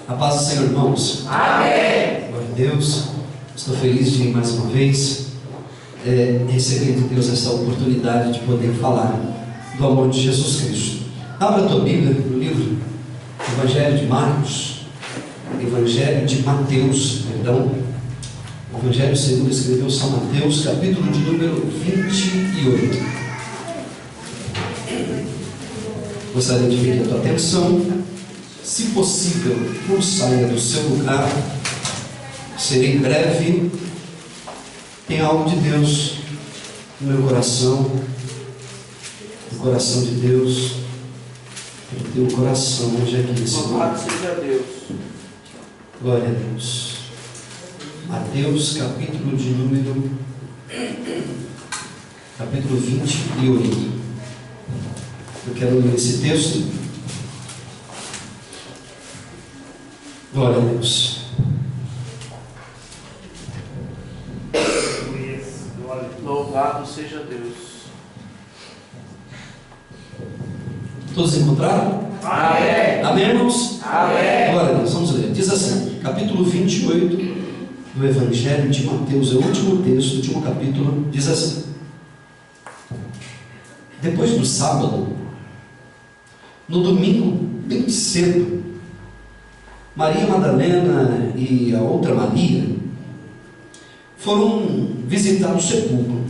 A paz do Senhor, irmãos. Amém. Glória a Deus. Estou feliz de mais uma vez receber de Deus essa oportunidade de poder falar do amor de Jesus Cristo. Abra a tua Bíblia no livro Evangelho de Marcos, Evangelho de Mateus, perdão. Evangelho segundo escreveu São Mateus, capítulo de número 28. Gostaria de pedir a tua atenção. Se possível, não saia do seu lugar. Serei breve. Tem algo de Deus no meu coração, no coração de Deus, no teu coração hoje aqui nesse lugar. Louvado seja Deus. Glória a Deus. Mateus, capítulo de número 28. Eu quero ler esse texto. Glória a Deus. Louvado seja Deus. Todos encontraram? Amém. Amém, irmãos? Amém. Glória a Deus. Vamos ler. Diz assim, capítulo 28 do Evangelho de Mateus, é o último texto, o último capítulo. Diz assim: depois do sábado, no domingo, bem cedo, Maria Madalena e a outra Maria foram visitar o sepulcro.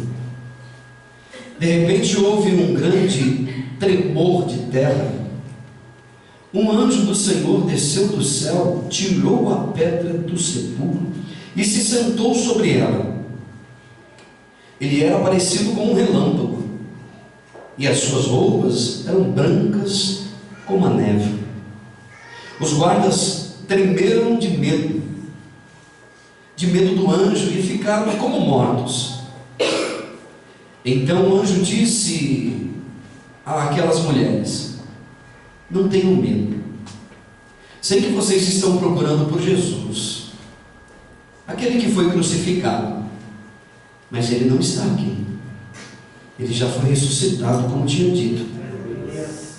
De repente houve um grande tremor de terra. Um anjo do Senhor desceu do céu, tirou a pedra do sepulcro e se sentou sobre ela. Ele era parecido com um relâmpago, e as suas roupas eram brancas como a neve. Os guardas tremeram de medo do anjo, e ficaram como mortos. Então o anjo disse àquelas mulheres: não tenham medo. Sei que vocês estão procurando por Jesus, aquele que foi crucificado, mas ele não está aqui. Ele já foi ressuscitado, como tinha dito.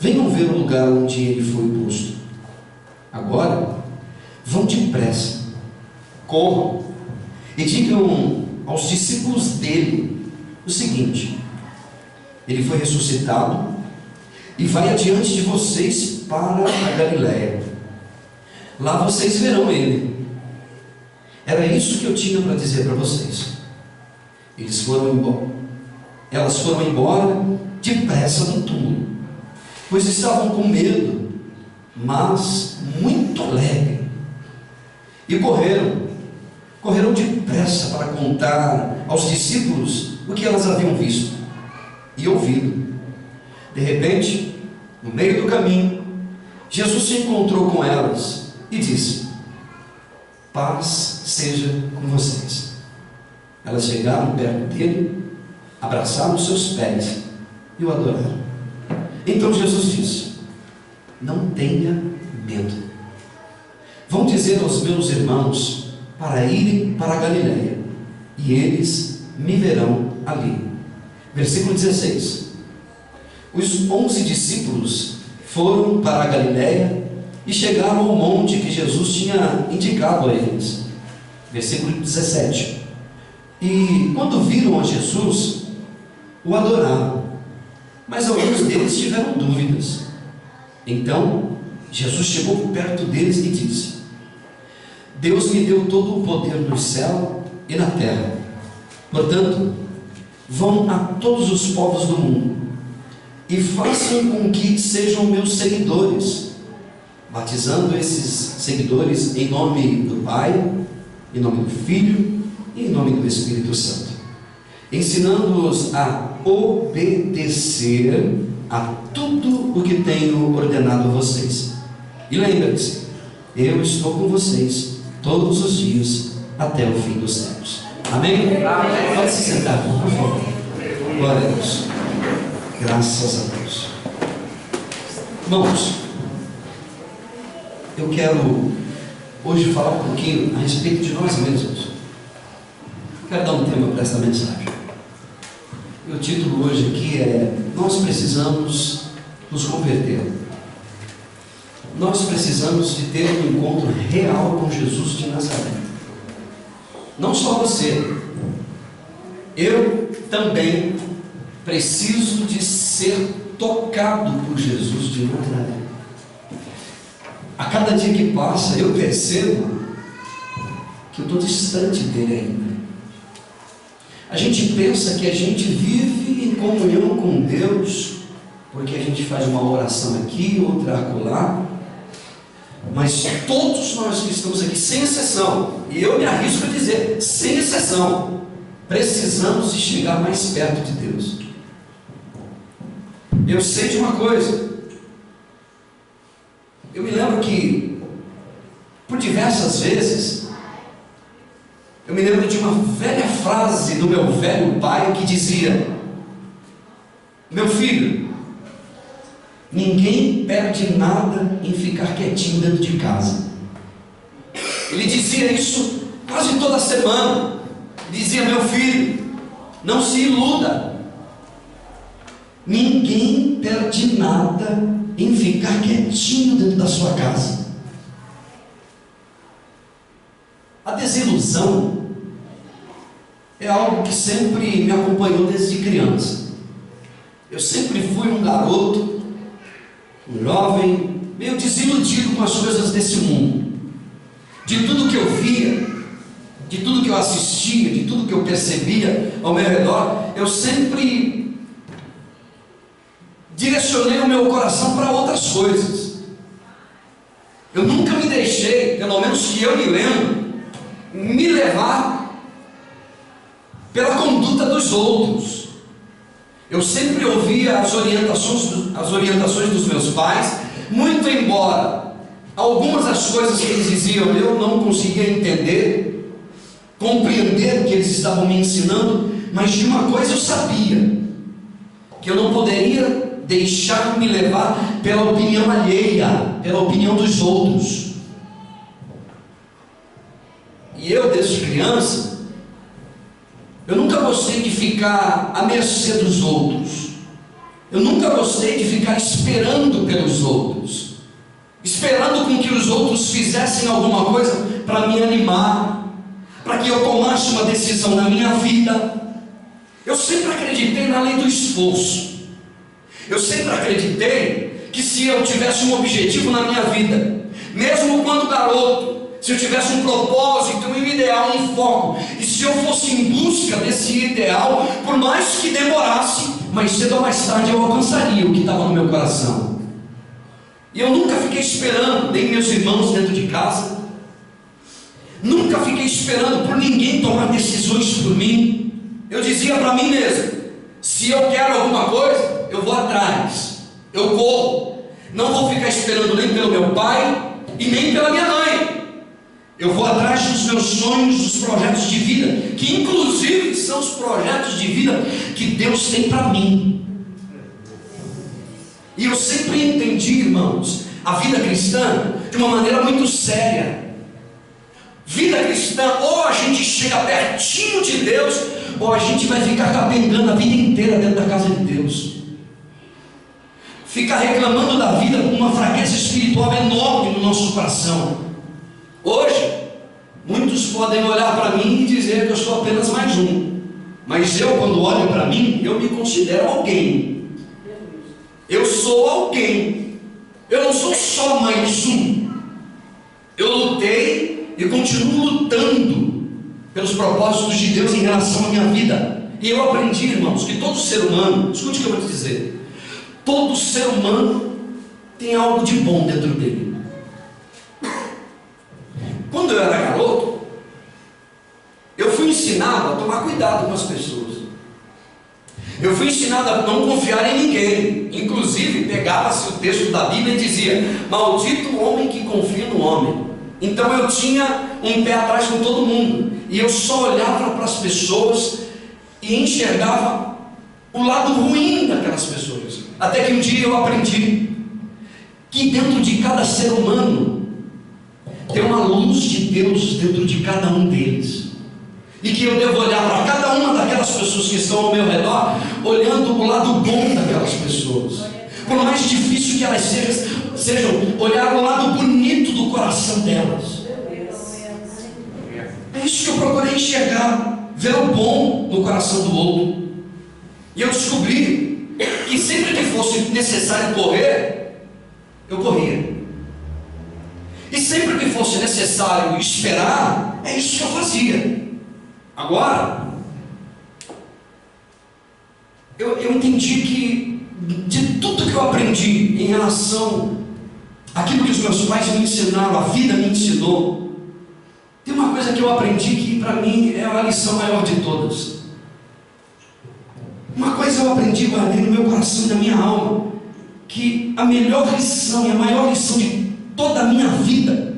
Venham ver o lugar onde ele foi posto. Agora vão depressa, corram e digam aos discípulos dele o seguinte: ele foi ressuscitado e vai adiante de vocês para a Galiléia. Lá vocês verão ele. Era isso que eu tinha para dizer para vocês. Elas foram embora depressa do túmulo, pois estavam com medo, mas muito alegre. E correram depressa para contar aos discípulos o que elas haviam visto e ouvido. De repente, no meio do caminho, Jesus se encontrou com elas e disse: paz seja com vocês. Elas chegaram perto dele, abraçaram os seus pés e o adoraram. Então Jesus disse: não tenha medo. Vão dizer aos meus irmãos para irem para a Galiléia, e eles me verão ali. Versículo 16. Os 11 discípulos foram para a Galiléia e chegaram ao monte que Jesus tinha indicado a eles. Versículo 17. E quando viram a Jesus, o adoraram, mas alguns deles tiveram dúvidas. Então Jesus chegou perto deles e disse: Deus me deu todo o poder no céu e na terra. Portanto, vão a todos os povos do mundo e façam com que sejam meus seguidores, batizando esses seguidores em nome do Pai, em nome do Filho e em nome do Espírito Santo, ensinando-os a obedecer a tudo o que tenho ordenado a vocês. E lembrem-se, eu estou com vocês todos os dias até o fim dos tempos. Amém? Amém. Pode se sentar, por favor. Glória a Deus. Graças a Deus. Irmãos, eu quero hoje falar um pouquinho a respeito de nós mesmos. Quero dar um tema para esta mensagem. E o título hoje aqui é: nós precisamos nos converter. nós precisamos de ter um encontro real com Jesus de Nazaré. Não só você, eu também preciso de ser tocado por Jesus de Nazaré. A cada dia que passa, eu percebo que eu estou distante dele ainda. A gente pensa que a gente vive em comunhão com Deus, porque a gente faz uma oração aqui, outra acolá, mas todos nós que estamos aqui, sem exceção, e eu me arrisco a dizer, sem exceção, precisamos de chegar mais perto de Deus. Eu sei de uma coisa, eu me lembro que, por diversas vezes, eu me lembro de uma velha frase do meu velho pai que dizia: meu filho, ninguém perde nada em ficar quietinho dentro de casa. Ele dizia isso quase toda semana. Dizia: meu filho, não se iluda, ninguém perde nada em ficar quietinho dentro da sua casa. A desilusão é algo que sempre me acompanhou desde criança. Eu sempre fui um garoto, um jovem, meio desiludido com as coisas desse mundo. De tudo que eu via, de tudo que eu assistia, de tudo que eu percebia ao meu redor, eu sempre direcionei o meu coração para outras coisas. Eu nunca me deixei, pelo menos que eu me lembro, me levar pela conduta dos outros. Eu sempre ouvia as orientações dos meus pais, muito embora algumas das coisas que eles diziam eu não conseguia entender, compreender o que eles estavam me ensinando, mas de uma coisa eu sabia, que eu não poderia deixar me levar pela opinião alheia, pela opinião dos outros. E eu, desde criança, eu nunca gostei de ficar à mercê dos outros. Eu nunca gostei de ficar esperando pelos outros, esperando com que os outros fizessem alguma coisa para me animar, para que eu tomasse uma decisão na minha vida. Eu sempre acreditei na lei do esforço. Eu sempre acreditei que se eu tivesse um objetivo na minha vida, mesmo quando garoto, se eu tivesse um propósito, um ideal, um foco, e se eu fosse em busca desse ideal, por mais que demorasse, mais cedo ou mais tarde eu alcançaria o que estava no meu coração. E eu nunca fiquei esperando, nem meus irmãos dentro de casa, nunca fiquei esperando por ninguém tomar decisões por mim. Eu dizia para mim mesmo: se eu quero alguma coisa, eu vou atrás, eu corro, não vou ficar esperando nem pelo meu pai e nem pela minha mãe. Eu vou atrás dos meus sonhos, dos projetos de vida, que inclusive são os projetos de vida que Deus tem para mim. E eu sempre entendi, irmãos, a vida cristã de uma maneira muito séria. Vida cristã, ou a gente chega pertinho de Deus, ou a gente vai ficar capengando a vida inteira dentro da casa de Deus. Ficar reclamando da vida com uma fraqueza espiritual enorme no nosso coração. Hoje, muitos podem olhar para mim e dizer que eu sou apenas mais um, mas eu, quando olho para mim, eu me considero alguém. Eu sou alguém. Eu não sou só mais um. Eu lutei e continuo lutando pelos propósitos de Deus em relação à minha vida. E eu aprendi, irmãos, que todo ser humano, escute o que eu vou te dizer, todo ser humano tem algo de bom dentro dele. Quando eu era garoto, eu fui ensinado a tomar cuidado com as pessoas. Eu fui ensinado a não confiar em ninguém. Inclusive, pegava-se o texto da Bíblia e dizia: maldito o homem que confia no homem. Então eu tinha um pé atrás com todo mundo, e eu só olhava para as pessoas e enxergava o lado ruim daquelas pessoas. Até que um dia eu aprendi que dentro de cada ser humano tem uma luz de Deus dentro de cada um deles, e que eu devo olhar para cada uma daquelas pessoas que estão ao meu redor, olhando o lado bom daquelas pessoas, por mais difícil que elas sejam, olharam o lado bonito do coração delas. É isso que eu procurei enxergar, ver o bom no coração do outro. E eu descobri que sempre que fosse necessário correr, eu corria. E sempre que fosse necessário esperar, é isso que eu fazia. Agora, eu entendi que de tudo que eu aprendi em relação àquilo que os meus pais me ensinaram, a vida me ensinou, tem uma coisa que eu aprendi que para mim é a lição maior de todas. Uma coisa eu aprendi, guardei no meu coração, na minha alma, que a melhor lição e a maior lição de toda a minha vida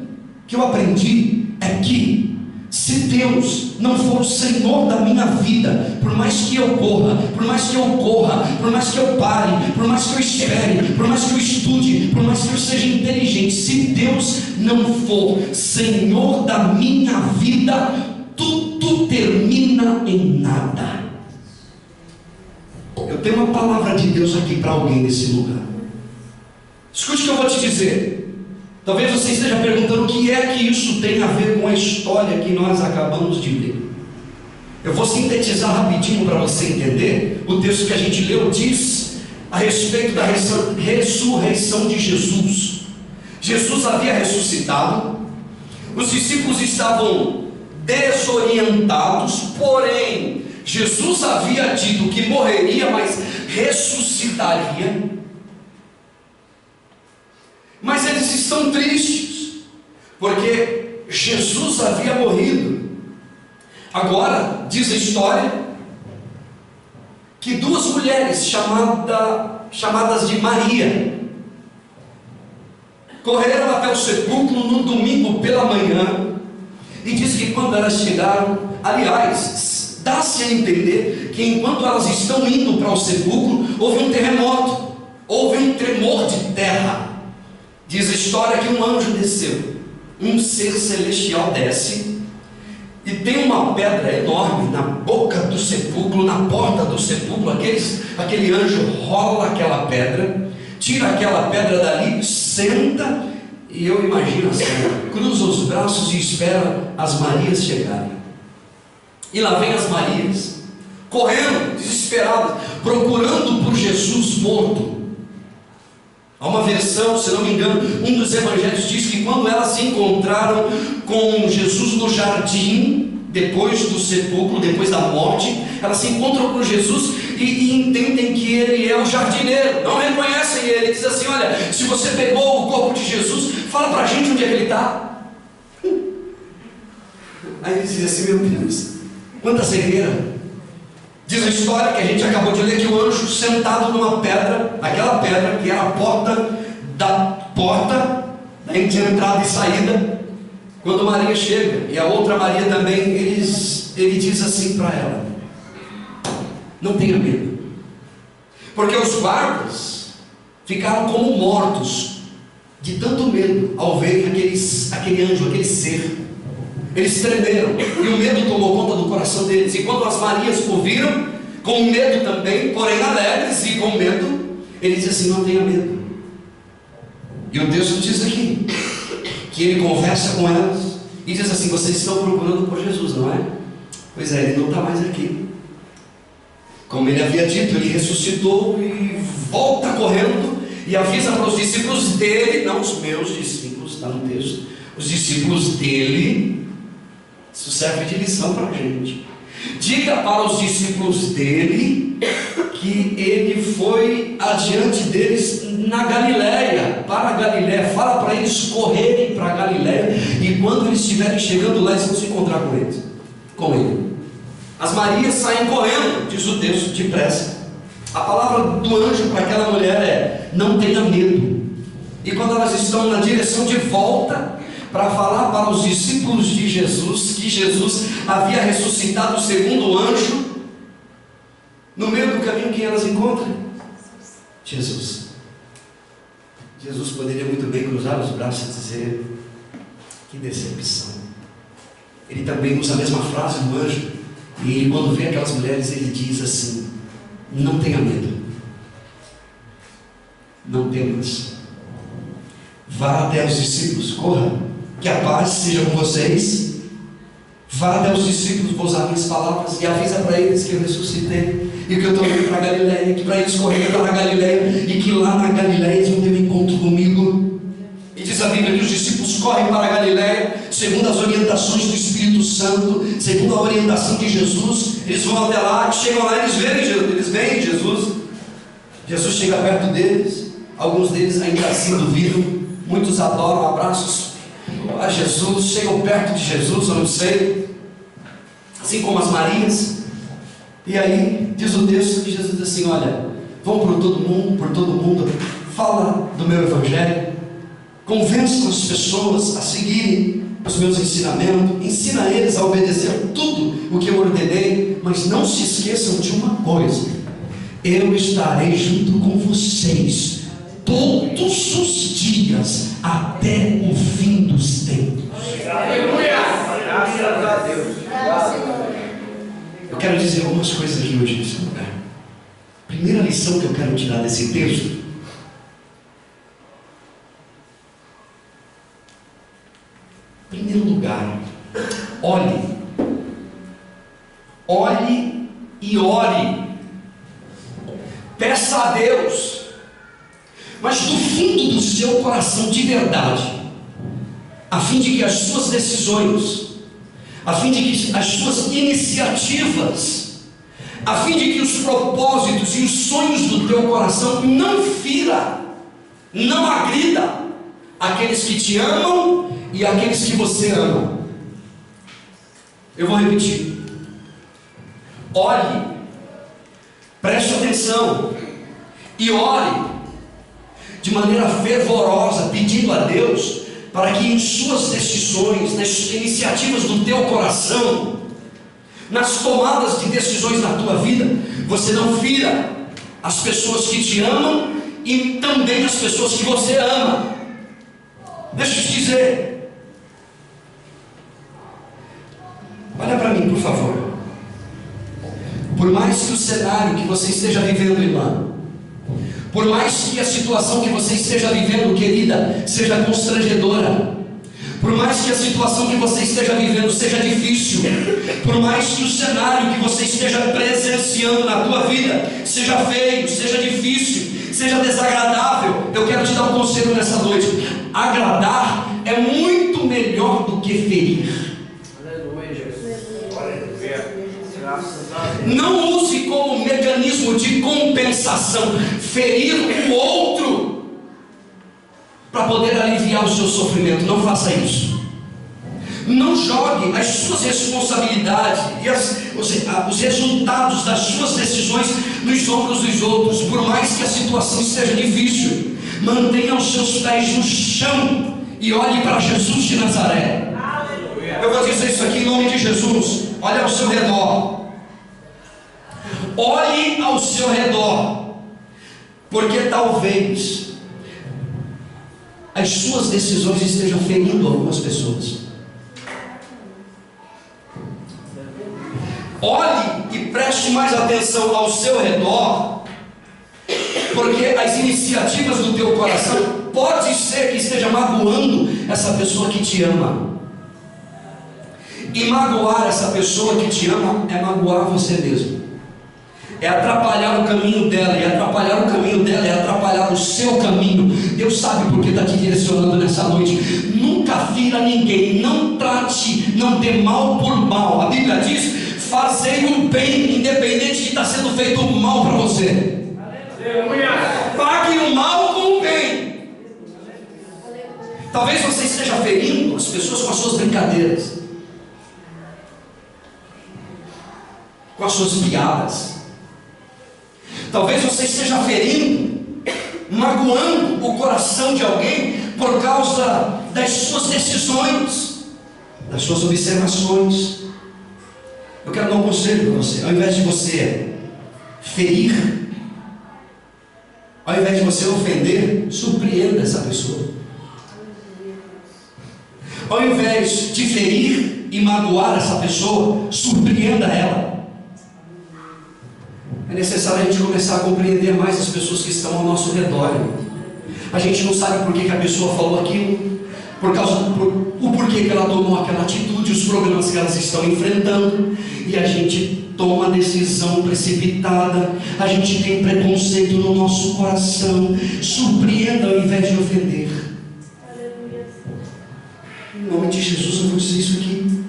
que eu aprendi é que se Deus não for o Senhor da minha vida, por mais que eu corra, por mais que eu corra, por mais que eu pare, por mais que eu espere, por mais que eu estude, por mais que eu seja inteligente, se Deus não for Senhor da minha vida, tudo termina em nada. Eu tenho uma palavra de Deus aqui para alguém nesse lugar. Escute o que eu vou te dizer. Talvez você esteja perguntando o que é que isso tem a ver com a história que nós acabamos de ler. Eu vou sintetizar rapidinho para você entender. O texto que a gente leu diz a respeito da ressurreição de Jesus. Jesus havia ressuscitado, os discípulos estavam desorientados, porém Jesus havia dito que morreria, mas ressuscitaria. Mas eles estão tristes, porque Jesus havia morrido. Agora, diz a história, que duas mulheres chamadas de Maria correram até o sepulcro no domingo pela manhã, e diz que quando elas chegaram, aliás, dá-se a entender que enquanto elas estão indo para o sepulcro, houve um terremoto, houve um tremor de terra. Diz a história que um anjo desceu, um ser celestial desce, e tem uma pedra enorme na boca do sepulcro, na porta do sepulcro. Aquele anjo rola aquela pedra, tira aquela pedra dali, senta, e eu imagino assim, cruza os braços e espera as Marias chegarem. E lá vem as Marias, correndo, desesperadas, procurando por Jesus morto. Há uma versão, se não me engano, um dos evangelhos diz que quando elas se encontraram com Jesus no jardim, depois do sepulcro, depois da morte, elas se encontram com Jesus e entendem que ele é o jardineiro, não reconhecem ele. Diz assim: olha, se você pegou o corpo de Jesus, fala para a gente onde é que ele está. Aí ele diz assim: meu Deus, quanta cegueira. Diz a história que a gente acabou de ler que o anjo sentado numa pedra, aquela pedra que era a porta da entrada e saída, quando Maria chega, e a outra Maria também, ele diz assim para ela: não tenha medo, porque os guardas ficaram como mortos de tanto medo ao verem aquele anjo, aquele ser. Eles tremeram, e o medo tomou conta do coração deles. E quando as Marias ouviram, com medo também, porém alegres e com medo, ele diz assim: não tenha medo. E o texto diz aqui que ele conversa com elas e diz assim: vocês estão procurando por Jesus, não é? Pois é, ele não está mais aqui. Como ele havia dito, ele ressuscitou e volta correndo e avisa para os discípulos dele, não os meus discípulos, está no texto, os discípulos dele. Isso serve de lição para a gente. Diga para os discípulos dele que ele foi adiante deles na Galileia, para a Galileia. Fala para eles correrem para a Galileia, e quando eles estiverem chegando lá, eles vão se encontrar com ele. As Marias saem correndo, diz o texto, depressa. A palavra do anjo para aquela mulher é: não tenha medo. E quando elas estão na direção de volta, para falar para os discípulos de Jesus que Jesus havia ressuscitado segundo o anjo, no meio do caminho, quem elas encontram? Jesus. Jesus poderia muito bem cruzar os braços e dizer: que decepção. Ele também usa a mesma frase do anjo, e ele, quando vê aquelas mulheres, ele diz assim: não tenha medo, não temas. vá até os discípulos, corra, que a paz seja com vocês. Vá até os discípulos, vou usar minhas palavras, e avisa para eles que eu ressuscitei, e que eu estou indo para a Galileia, que para eles correrem para a Galileia, e que lá na Galileia eles vão ter um encontro comigo. E diz a Bíblia que os discípulos correm para a Galileia, segundo as orientações do Espírito Santo, segundo a orientação de Jesus. Eles vão até lá, chegam lá, eles veem Jesus. Jesus chega perto deles, alguns deles ainda assim duvidam, muitos adoram, abraços a Jesus, chegam perto de Jesus, eu não sei, assim como as Marias. E aí diz o texto que Jesus diz assim: olha, vão por todo mundo, fala do meu evangelho, convençam as pessoas a seguirem os meus ensinamentos, ensina eles a obedecer tudo o que eu ordenei, mas não se esqueçam de uma coisa: eu estarei junto com vocês todos os dias até o fim dos tempos. Aleluia! Graças a Deus. Eu quero dizer algumas coisas aqui hoje nesse lugar. Primeira lição que eu quero tirar desse texto: em primeiro lugar, olhe e ore. Peça a Deus, mas do fundo do seu coração de verdade, a fim de que as suas decisões, a fim de que as suas iniciativas, a fim de que os propósitos e os sonhos do teu coração não fira, não agrida aqueles que te amam e aqueles que você ama. Eu vou repetir: olhe, preste atenção e ore de maneira fervorosa, pedindo a Deus para que em suas decisões, nas iniciativas do teu coração, nas tomadas de decisões na tua vida, você não fira as pessoas que te amam e também as pessoas que você ama. Deixa eu te dizer, olha para mim, por favor. Por mais que o cenário que você esteja vivendo, irmã, por mais que a situação que você esteja vivendo, querida, seja constrangedora, por mais que a situação que você esteja vivendo seja difícil, por mais que o cenário que você esteja presenciando na tua vida seja feio, seja difícil, seja desagradável, eu quero te dar um conselho nessa noite: agradar é muito melhor do que ferir. Aleluia, Jesus. Aleluia. Graças a Deus. Não use como mecanismo de compensação ferir o outro para poder aliviar o seu sofrimento. Não faça isso. Não jogue as suas responsabilidades e os resultados das suas decisões nos ombros dos outros. Por mais que a situação esteja difícil, mantenha os seus pés no chão e olhe para Jesus de Nazaré. Aleluia. Eu vou dizer isso aqui em nome de Jesus. Olhe ao seu redor. Olhe ao seu redor, porque talvez as suas decisões estejam ferindo algumas pessoas. Olhe e preste mais atenção ao seu redor, porque as iniciativas do teu coração pode ser que esteja magoando essa pessoa que te ama. E magoar essa pessoa que te ama é magoar você mesmo, é atrapalhar o caminho dela, e atrapalhar o caminho dela é atrapalhar o seu caminho. Deus sabe porque está te direcionando nessa noite. Nunca fira ninguém, não trate, não dê mal por mal. A Bíblia diz: fazei o bem, independente de estar sendo feito o mal para você. Aleluia. Pague o mal com o bem. Talvez você esteja ferindo as pessoas com as suas brincadeiras, com as suas piadas. Talvez você esteja ferindo, magoando o coração de alguém por causa das suas decisões, das suas observações. Eu quero dar um conselho para você: ao invés de você ferir, ao invés de você ofender, surpreenda essa pessoa. Ao invés de ferir e magoar essa pessoa, surpreenda ela. É necessário a gente começar a compreender mais as pessoas que estão ao nosso redor. A gente não sabe por que a pessoa falou aquilo, o porquê que ela tomou aquela atitude, os problemas que elas estão enfrentando, e a gente toma decisão precipitada, a gente tem preconceito no nosso coração. Surpreenda ao invés de ofender. Em nome de Jesus eu vou dizer isso aqui.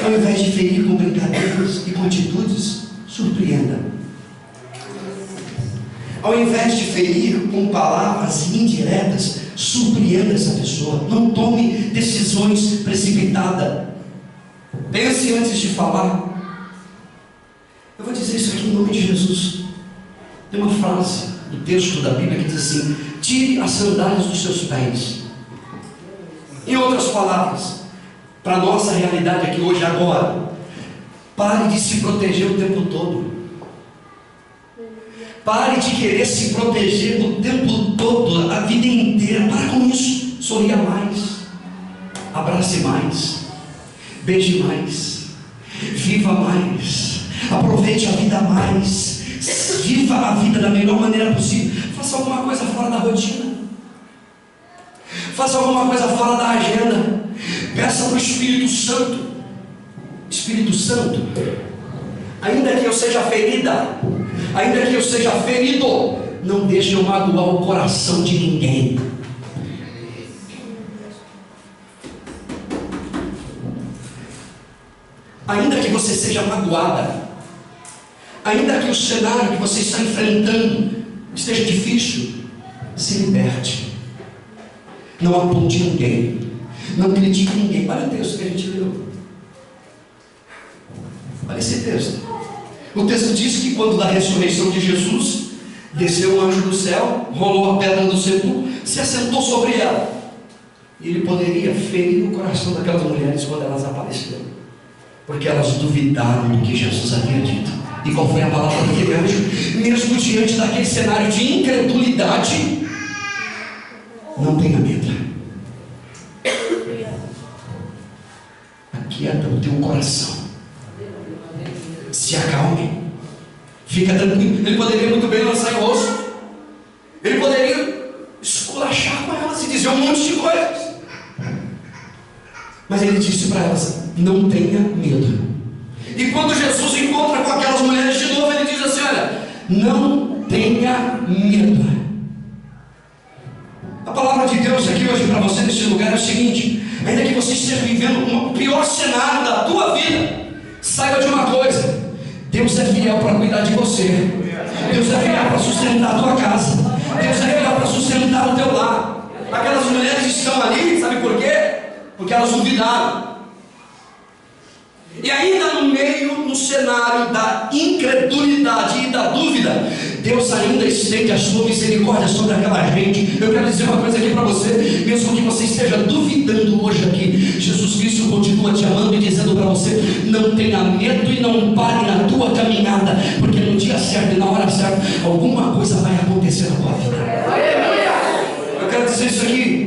Ao invés de ferir com brincadeiras e com atitudes, surpreenda. Ao invés de ferir com palavras indiretas, surpreenda essa pessoa. Não tome decisões precipitadas. Pense antes de falar. Eu vou dizer isso aqui em nome de Jesus. Tem uma frase do texto da Bíblia que diz assim: tire as sandálias dos seus pés. Em outras palavras, para a nossa realidade aqui hoje, agora, pare de se proteger o tempo todo. Pare de querer se proteger o tempo todo, a vida inteira. Para com isso. Sorria mais, abrace mais, beije mais, viva mais, aproveite a vida mais, viva a vida da melhor maneira possível. Faça alguma coisa fora da rotina, faça alguma coisa fora da agenda. Peça para o Espírito Santo: Espírito Santo, ainda que eu seja ferida, ainda que eu seja ferido, não deixe eu magoar o coração de ninguém. Ainda que você seja magoada, ainda que o cenário que você está enfrentando esteja difícil, se liberte. Não aponte ninguém, não critique ninguém. Olha o texto que a gente leu. Olha esse texto. O texto diz que quando da ressurreição de Jesus, desceu um anjo do céu, rolou a pedra do sepulcro, se assentou sobre ela. E ele poderia ferir o coração daquelas mulheres quando elas apareceram, porque elas duvidaram do que Jesus havia dito. E qual foi a palavra daquele anjo? Mesmo diante daquele cenário de incredulidade, não tenha medo. Aquieta o teu coração. Se acalme. Fica tranquilo. Ele poderia muito bem lançar em rosto. Ele poderia esculachar com elas e dizer um monte de coisas. Mas ele disse para elas: não tenha medo. E quando Jesus encontra com aquelas mulheres de novo, ele diz assim: olha, não tenha medo. A palavra de Deus aqui hoje para você nesse lugar é o seguinte: ainda que você esteja vivendo o pior cenário da tua vida, saiba de uma coisa: Deus é fiel para cuidar de você. Deus é fiel para sustentar a tua casa. Deus é fiel para sustentar o teu lar. Aquelas mulheres estão ali, sabe por quê? Porque elas duvidaram. E ainda no meio, no cenário da incredulidade e da dúvida, Deus ainda estende a sua misericórdia sobre aquela gente. Eu quero dizer uma coisa aqui para você: mesmo que você esteja duvidando hoje aqui, Jesus Cristo continua te amando e dizendo para você: não tenha medo e não pare na tua caminhada, porque no dia certo e na hora certa, alguma coisa vai acontecer na tua vida. Eu quero dizer isso aqui.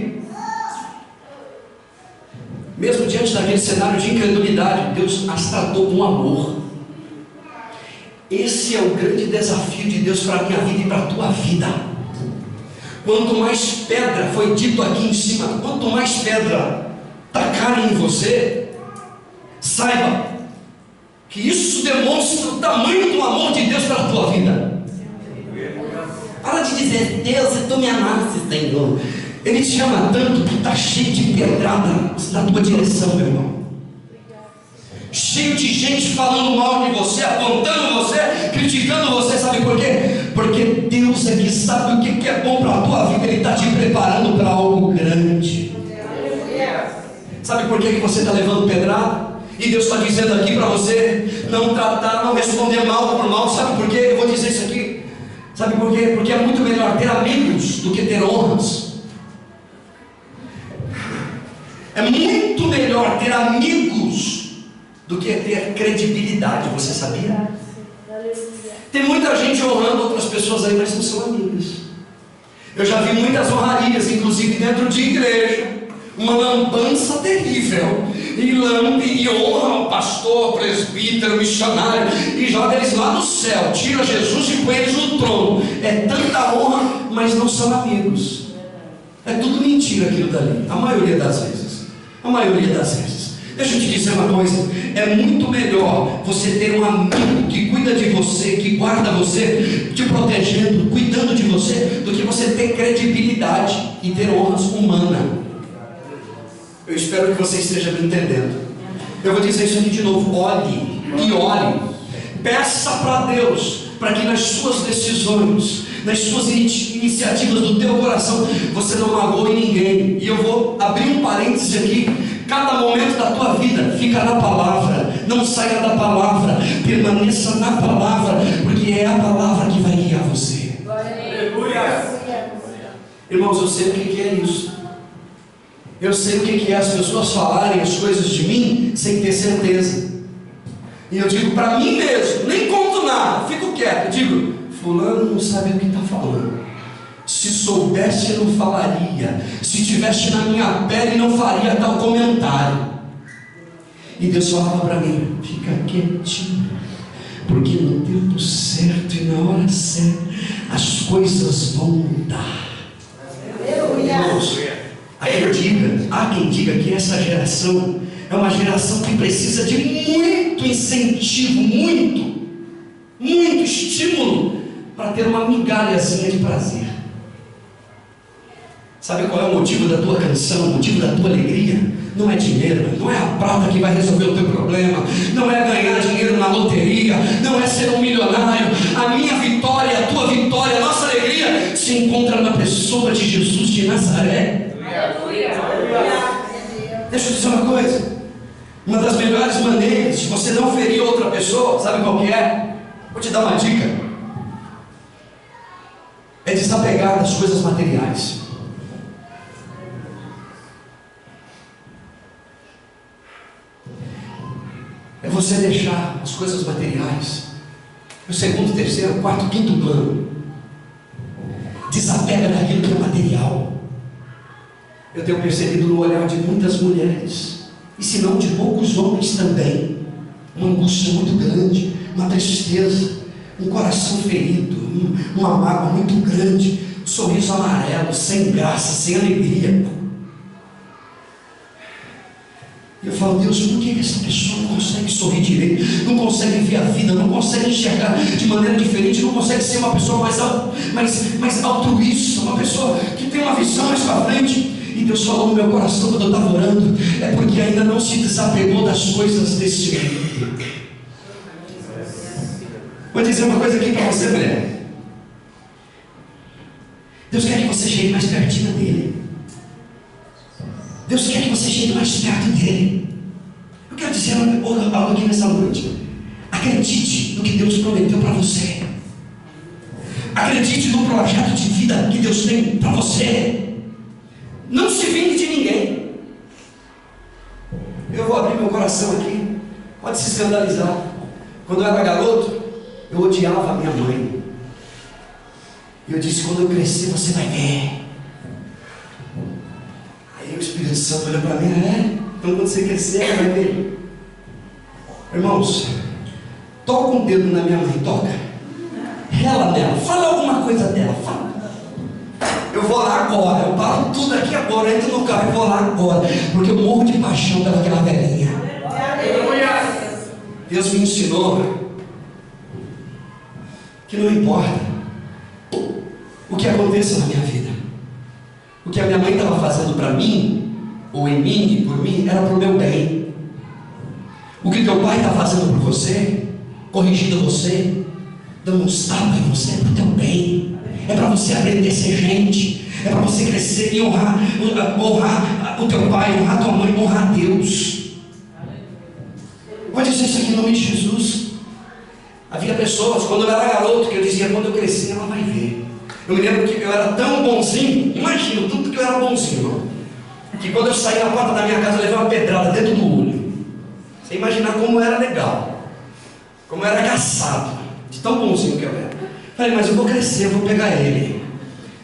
Mesmo diante daquele cenário de incredulidade, Deus as tratou com amor. Esse é o grande desafio de Deus para a minha vida e para a tua vida. Quanto mais pedra, foi dito aqui em cima, quanto mais pedra tacarem em você, saiba que isso demonstra o tamanho do amor de Deus para a tua vida. Para de dizer: Deus, se tu me amasse, Senhor. Ele te ama tanto que está cheio de pedrada na tua direção, meu irmão. Cheio de gente falando mal de você, apontando você, criticando você. Sabe por quê? Porque Deus é que sabe o que é bom para a tua vida. Ele está te preparando para algo grande. Sabe por que você está levando pedrada? E Deus está dizendo aqui para você: não tratar, não responder mal por mal. Sabe por quê? Eu vou dizer isso aqui. Sabe por quê? Porque é muito melhor ter amigos do que ter honras. É muito melhor ter amigos do que ter credibilidade. Você sabia? Tem muita gente honrando outras pessoas aí, mas não são amigos. Eu já vi muitas honrarias, inclusive dentro de igreja. Uma lambança terrível. E lambe e honra o pastor, presbítero, missionário, e joga eles lá no céu. Tira Jesus e põe eles no trono. É tanta honra, mas não são amigos. É tudo mentira aquilo dali, a maioria das vezes. A maioria das vezes. Deixa eu te dizer uma coisa, é muito melhor você ter um amigo que cuida de você, que guarda você, te protegendo, cuidando de você, do que você ter credibilidade e ter honras humanas. Eu espero que você esteja me entendendo. Eu vou dizer isso aqui de novo, olhe e ore, peça para Deus, para que nas suas decisões, nas suas iniciativas do teu coração, você não magoe ninguém. E eu vou abrir um parêntese aqui. Cada momento da tua vida fica na palavra, não saia da palavra, permaneça na palavra, porque é a palavra que vai guiar você. Irmãos, eu sei o que é isso. Eu sei o que é as pessoas falarem as coisas de mim sem ter certeza. E eu digo para mim mesmo, nem conto nada, fico quieto, eu digo, fulano não sabe o que está falando. Se soubesse não falaria, se estivesse na minha pele não faria tal comentário. E Deus falava para mim, fica quietinho, porque no tempo certo e na hora certa as coisas vão mudar. Irmãos, há quem diga que essa geração é uma geração que precisa de muito incentivo, muito estímulo para ter uma migalhazinha de prazer. Sabe qual é o motivo da tua canção, o motivo da tua alegria? Não é dinheiro, não é a prata que vai resolver o teu problema, não é ganhar dinheiro na loteria, não é ser um milionário. A minha vitória, a tua vitória, a nossa alegria se encontra na pessoa de Jesus de Nazaré. Deixa eu dizer uma coisa, uma das melhores maneiras de você não ferir outra pessoa, sabe qual que é? Vou te dar uma dica, é desapegar das coisas materiais. É você deixar as coisas materiais o segundo, terceiro, quarto, quinto plano. Desapega daquilo que é material. Eu tenho percebido no olhar de muitas mulheres, e se não de poucos homens também, uma angústia muito grande, uma tristeza, um coração ferido, uma mágoa muito grande, um sorriso amarelo, sem graça, sem alegria. E eu falo, Deus, por que essa pessoa não consegue sorrir direito, não consegue ver a vida, não consegue enxergar de maneira diferente, não consegue ser uma pessoa mais altruísta, uma pessoa que tem uma visão mais para frente? E Deus falou no meu coração quando eu estava orando, é porque ainda não se desapegou das coisas desse mundo. Vou dizer uma coisa aqui para você, mulher. Deus quer que você chegue mais pertinho dele. Deus quer que você chegue mais perto dele. Eu quero dizer algo aqui nessa noite. Acredite no que Deus prometeu para você. Acredite no projeto de vida que Deus tem para você. Não se vingue de ninguém. Eu vou abrir meu coração aqui. Pode se escandalizar. Quando eu era garoto, eu odiava a minha mãe. E eu disse, quando eu crescer você vai ver. Aí o Espírito Santo olhou para mim, então quando você crescer, vai ver. Irmãos, toca um dedo na minha mãe, toca. Rela nela, fala alguma coisa dela, fala. Eu vou lá agora, eu paro tudo aqui agora, eu entro no carro e vou lá agora, porque eu morro de paixão pelaquela velhinha. Deus me ensinou que não importa o que aconteça na minha vida, o que a minha mãe estava fazendo para mim, ou em mim e por mim, era para o meu bem. O que teu pai está fazendo por você, corrigindo você, dando uns tapas em você, é para o teu bem. É para você aprender a ser gente, é para você crescer e honrar o teu pai, honrar tua mãe, honrar Deus. Vou dizer isso aqui em nome de Jesus. Havia pessoas, quando eu era garoto, que eu dizia, quando eu crescer ela vai ver. Eu me lembro que eu era tão bonzinho, imagina tudo que eu era bonzinho, que quando eu saí na porta da minha casa eu levei uma pedrada dentro do olho. Você imaginar como era legal, como era agaçado, de tão bonzinho que eu era. Falei, mas eu vou crescer, eu vou pegar ele.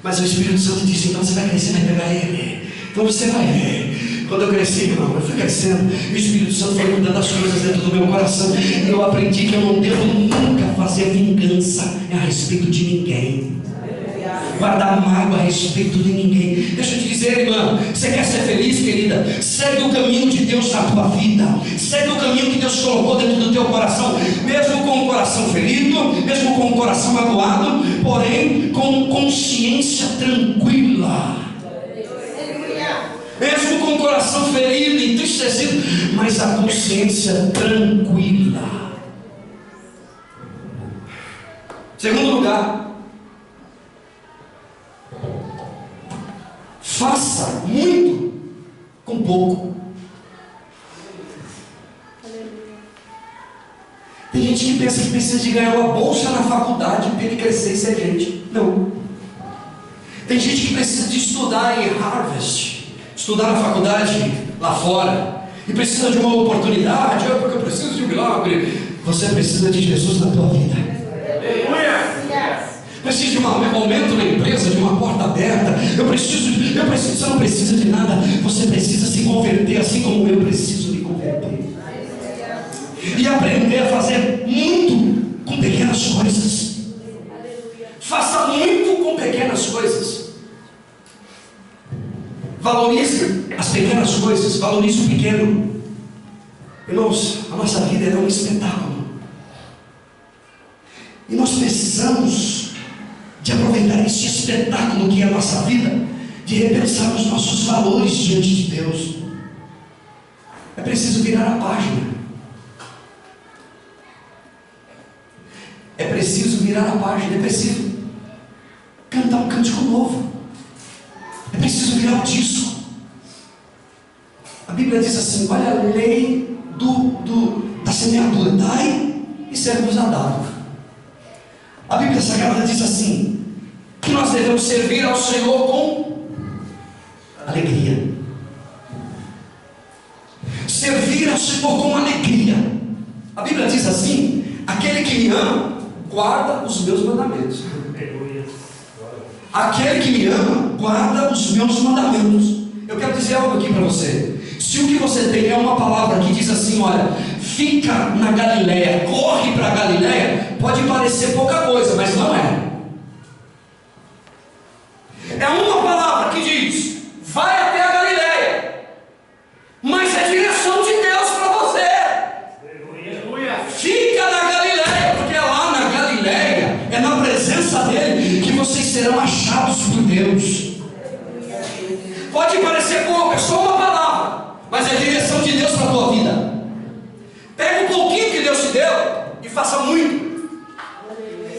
Mas o Espírito Santo disse, então você vai crescer, vai pegar ele. Então você vai ver. Quando eu cresci, irmão, eu fui crescendo, e o Espírito Santo foi mudando as coisas dentro do meu coração. E eu aprendi que eu não devo nunca fazer vingança a respeito de ninguém. guardar mágoa a respeito de ninguém. Deixa eu te dizer, irmã, você quer ser feliz, querida? Segue o caminho de Deus na tua vida. Segue o caminho que Deus colocou dentro do teu coração, mesmo com o coração ferido, mesmo com o coração magoado, porém com consciência tranquila. Mesmo com o coração ferido, entristecido, mas a consciência tranquila. Segundo lugar, faça muito com pouco. Tem gente que pensa que precisa de ganhar uma bolsa na faculdade para ele crescer e ser gente. Não. Tem gente que precisa de estudar em Harvard, estudar na faculdade lá fora, e precisa de uma oportunidade, porque eu preciso de um milagre. Você precisa de Jesus na tua vida. Precisa de um aumento na empresa, de uma porta aberta. Eu preciso, você não precisa de nada. Você precisa se converter, assim como eu preciso me converter. E aprender a fazer muito com pequenas coisas. Faça muito com pequenas coisas. Valorize as pequenas coisas, valorize o pequeno. Irmãos, a nossa vida é um espetáculo. E nós precisamos de aproveitar esse espetáculo que é a nossa vida, de repensar os nossos valores diante de Deus. É preciso virar a página. É preciso virar a página. É preciso cantar um cântico novo. É preciso virar o disco. A Bíblia diz assim: olha a lei da semeadura: dai e serve-vos a dado. A Bíblia Sagrada diz assim, que nós devemos servir ao Senhor com alegria. Servir ao Senhor com alegria. A Bíblia diz assim: aquele que me ama, guarda os meus mandamentos. Aquele que me ama, guarda os meus mandamentos. Eu quero dizer algo aqui para você. Se o que você tem é uma palavra que diz assim: olha, fica na Galileia, corre para a Galileia, pode parecer pouca coisa, mas não é. É uma palavra que diz: vai até a Galileia, mas é direção de Deus para você. Fica na Galileia, porque é lá na Galileia, é na presença dele que vocês serão achados por Deus. Pode parecer pouco, é só uma palavra, mas é a direção de Deus para a tua vida. Pega um pouquinho que Deus te deu e faça muito.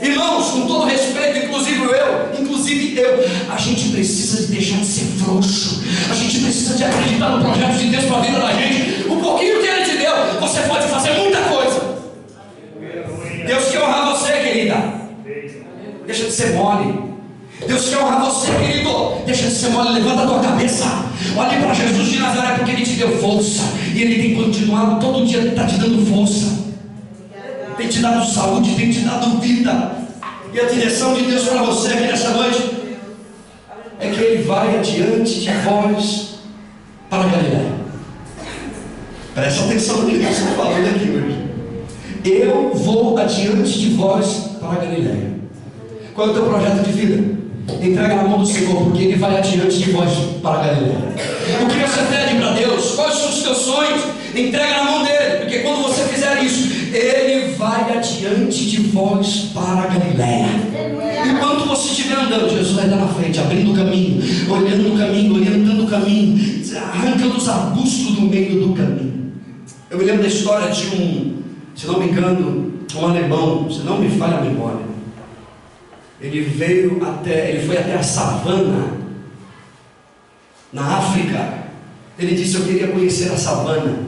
Irmãos, com todo respeito, inclusive eu, a gente precisa de deixar de ser frouxo. A gente precisa de acreditar no projeto de Deus para a vida da gente. O pouquinho que Ele te deu, você pode fazer muita coisa. Deus quer honrar você, querida. Deixa de ser mole. Deus quer honrar você, querido. Deixa de ser mole, levanta a tua cabeça. Olhe para Jesus de Nazaré, porque Ele te deu força. E Ele tem continuado, todo dia está te dando força. Tem te dado saúde, tem te dado vida. E a direção de Deus para você aqui nessa noite é que Ele vai adiante de vós para a Galileia. Presta atenção no que Deus está falando aqui hoje. Eu vou adiante de vós para a Galileia. Qual é o teu projeto de vida? Entrega na mão do Senhor, porque Ele vai adiante de vós para a Galileia. O que você pede para Deus? Quais são os teus sonhos? Entrega na mão dele, porque quando você fizer isso, Ele vai adiante de vós para a Galileia. Enquanto você estiver andando, Jesus vai estar na frente, abrindo o caminho, olhando o caminho, orientando o caminho, arrancando os arbustos do meio do caminho. Eu me lembro da história de se não me engano, um alemão, se não me falha a memória. Ele foi até a savana, na África. Ele disse: eu queria conhecer a savana,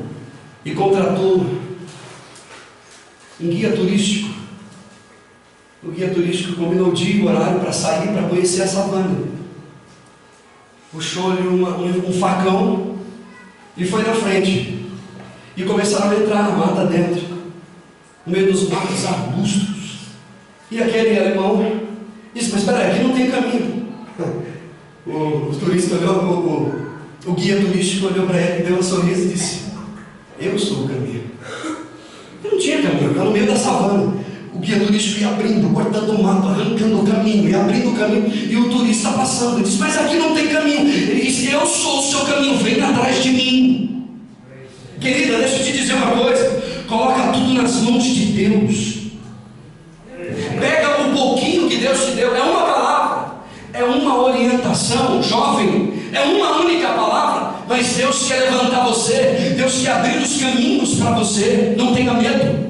e contratou um guia turístico. O guia turístico combinou o dia e o horário para sair para conhecer a savana. Puxou-lhe um facão e foi na frente. E começaram a entrar na mata dentro, no meio dos matos, arbustos. E aquele alemão disse: mas espera aí, aqui não tem caminho. O turista olhou, o guia turístico olhou para ele, deu um sorriso e disse: eu sou o caminho. Não tinha caminho, estava no meio da savana. O guia turístico ia abrindo, cortando o mato, arrancando o caminho, ia abrindo o caminho, e o turista passando. Ele disse: mas aqui não tem caminho. Ele disse: eu sou o seu caminho, vem atrás de mim. Querida, deixa eu te dizer uma coisa: coloca tudo nas mãos de Deus. Pega o pouquinho que Deus te deu, é uma palavra, é uma orientação, jovem, é uma única palavra, mas Deus quer levantar você, Deus quer abrir os caminhos para você. Não tenha medo.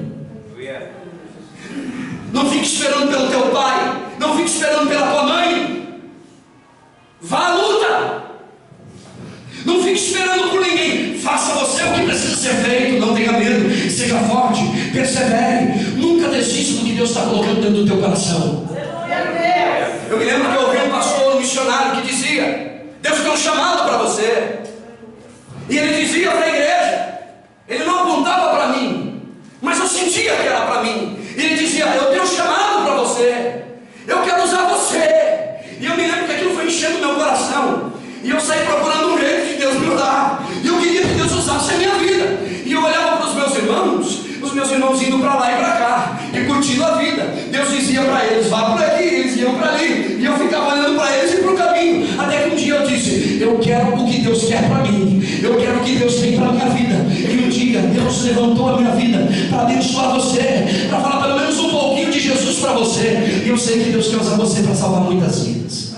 Não fique esperando pelo teu pai, não fique esperando pela tua mãe. Vá à luta. Não fique esperando por ninguém. Faça você o que precisa ser feito. Não tenha medo, seja forte, persevere. Nunca desista do que Deus está colocando dentro do teu coração. Eu me lembro que eu ouvi um pastor, um missionário, que dizia: Deus tem um chamado para você. E ele dizia para a igreja, ele não apontava para mim, mas eu sentia que era para mim. E ele dizia: eu tenho um chamado para você, eu quero usar você. E eu me lembro que aquilo foi enchendo meu coração, e eu saí procurando um jeito de Deus me usar, e eu queria que Deus usasse a minha vida. E eu olhava para os meus irmãos indo para lá e para cá, e curtindo a vida. Deus dizia para eles: vá por aqui, eles iam para ali, e eu ficava olhando para eles e para o caminho, até que um dia eu disse: eu quero o que Deus quer para mim, eu quero o que Deus tem para a minha vida. E um dia Deus levantou a minha vida para abençoar você, para falar pelo menos um pouquinho de Jesus para você. E eu sei que Deus quer usar você para salvar muitas vidas.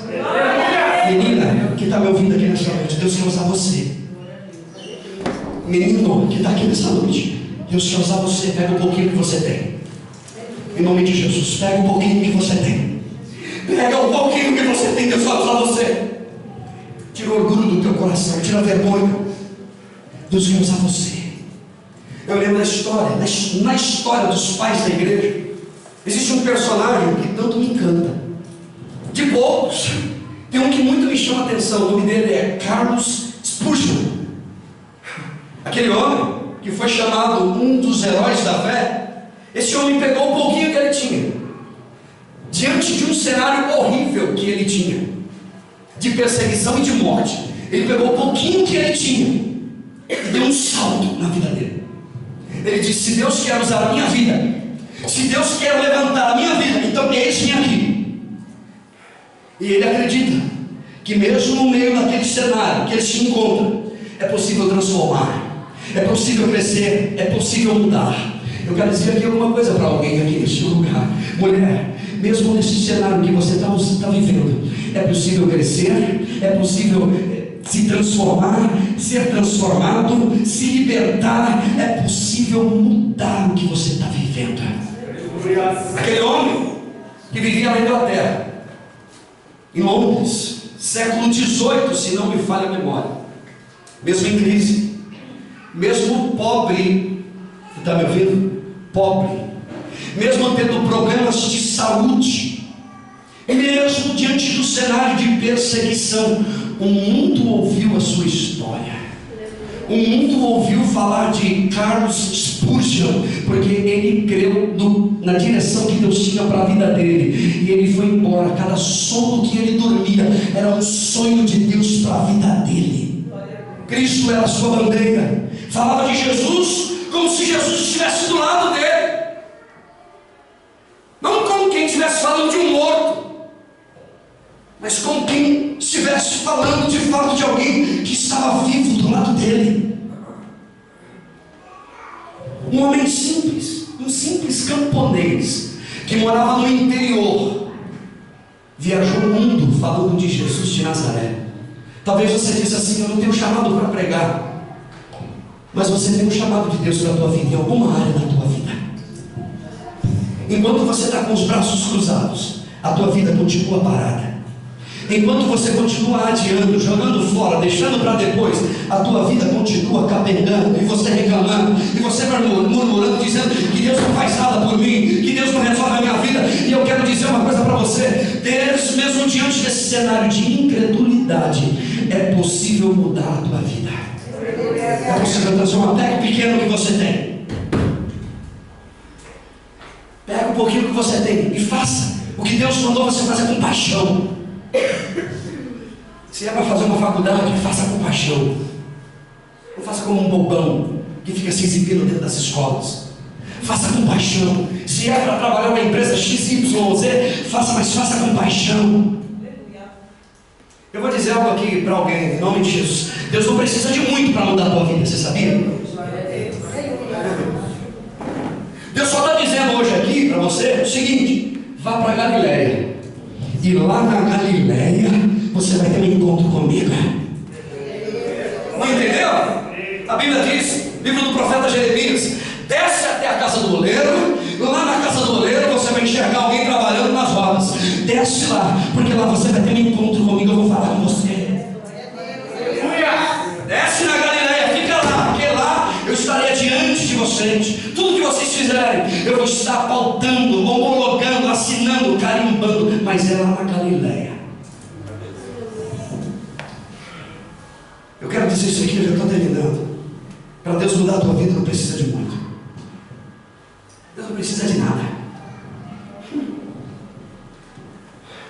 Menina que está me ouvindo aqui nessa noite, Deus quer usar você. Menino que está aqui nessa noite, Deus quer usar você. Pega um pouquinho que você tem, em nome de Jesus. Pega um pouquinho que você tem, pega um pouquinho que você tem. Deus vai usar você. Tira o orgulho do teu coração, tira a vergonha. Deus quer usar você. Eu lembro da história, na história dos pais da igreja, existe um personagem que tanto me encanta. De poucos, tem um que muito me chama a atenção. O nome dele é Charles Spurgeon. Aquele homem que foi chamado um dos heróis da fé. Esse homem pegou o pouquinho que ele tinha, diante de um cenário horrível que ele tinha, de perseguição e de morte. Ele pegou o pouquinho que ele tinha e deu um salto na vida dele. Ele disse: se Deus quer usar a minha vida, se Deus quer levantar a minha vida, então eis-me aqui. E ele acredita que mesmo no meio daquele cenário que ele se encontra, é possível transformar, é possível crescer, é possível mudar. Eu quero dizer aqui alguma coisa para alguém aqui neste lugar. Mulher, mesmo nesse cenário que você está vivendo, é possível crescer, é possível se transformar, ser transformado, se libertar, é possível mudar o que você está vivendo. Aquele homem que vivia na Inglaterra, em Londres, século XVIII, se não me falha a memória, mesmo em crise, mesmo pobre, está me ouvindo? Pobre, mesmo tendo problemas de saúde, mesmo diante do cenário de perseguição, o mundo ouviu a sua história. O mundo ouviu falar de Charles Spurgeon, porque ele creu na direção que Deus tinha para a vida dele, e ele foi embora. Cada sono que ele dormia era um sonho de Deus para a vida dele. Cristo era a sua bandeira. Falava de Jesus como se Jesus estivesse do lado dele, não como quem estivesse falando de um morto, mas como quem estivesse falando de fato de alguém que estava vivo do lado dele. Um homem simples, um simples camponês, que morava no interior, viajou o mundo falando de Jesus de Nazaré. Talvez você disse assim: eu não tenho chamado para pregar. Mas você tem um chamado de Deus para a tua vida, em alguma área da tua vida. Enquanto você está com os braços cruzados, a tua vida continua parada. Enquanto você continua adiando, jogando fora, deixando para depois, a tua vida continua capengando, e você reclamando, e você murmurando, dizendo que Deus não faz nada por mim, que Deus não resolve a minha vida. E eu quero dizer uma coisa para você: Deus, mesmo diante desse cenário de incredulidade, é possível mudar a tua vida. É possível transformar. Pega o pequeno que você tem, pega um pouquinho que você tem e faça o que Deus mandou você fazer com paixão. Se é para fazer uma faculdade, faça com paixão. Não faça como um bobão que fica se exibindo dentro das escolas. faça com paixão. Se é para trabalhar na empresa XYZ, faça, mas faça com paixão. Eu vou dizer algo aqui para alguém, em nome de Jesus. Deus não precisa de muito para mudar a tua vida, você sabia? Deus só está dizendo hoje aqui para você o seguinte: vá para Galileia, e lá na Galileia você vai ter um encontro comigo. Não entendeu? A Bíblia diz, livro do profeta Jeremias: desce até a casa do oleiro, lá na casa do oleiro você vai enxergar alguém trabalhando nas rodas. Desce lá, porque lá você vai ter um encontro comigo, eu vou falar com você. Desce na Galileia, fica lá, porque lá eu estarei diante de vocês. Tudo que vocês fizerem, eu vou estar pautando, homologando, assinando, carimbando, mas é lá na Galileia. Eu quero dizer isso aqui, eu já estou terminando. Para Deus mudar a tua vida não precisa de muito. Deus não precisa de nada.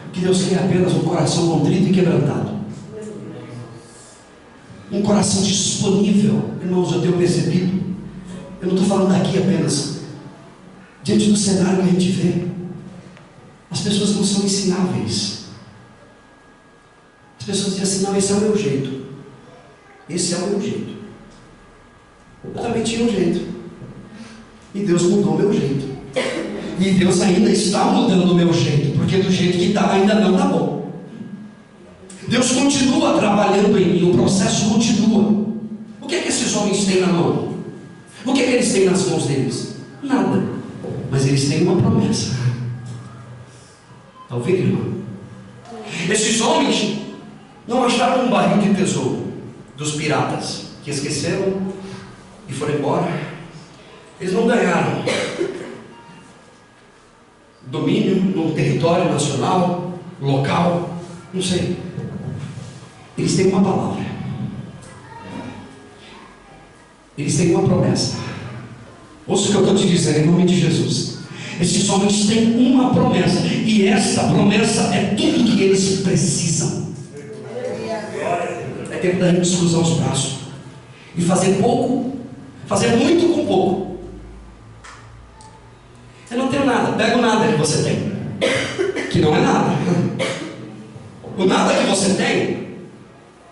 O que Deus quer é apenas um coração contrito e quebrantado. Um coração disponível. Irmãos, eu tenho percebido, eu não estou falando aqui apenas, diante do cenário que a gente vê, as pessoas não são ensináveis. As pessoas dizem assim: não, esse é o meu jeito. Esse é o meu jeito. Eu também tinha um jeito, e Deus mudou o meu jeito, e Deus ainda está mudando o meu jeito, porque do jeito que está ainda não está bom. Deus continua trabalhando em mim, o processo continua. O que é que esses homens têm na mão? O que é que eles têm nas mãos deles? Nada, mas eles têm uma promessa. Está ouvindo, irmão? Esses homens não acharam um barril de tesouro dos piratas, que esqueceram e foram embora. Eles não ganharam domínio no território nacional, local, não sei. Eles têm uma palavra, eles têm uma promessa. Ouça o que eu estou te dizendo em nome de Jesus. Esses homens têm uma promessa, e essa promessa é tudo que eles precisam. É tempo da gente cruzar os braços e fazer pouco, fazer muito com pouco. Eu não tenho nada, pega o nada que você tem, que não é nada. O nada que você tem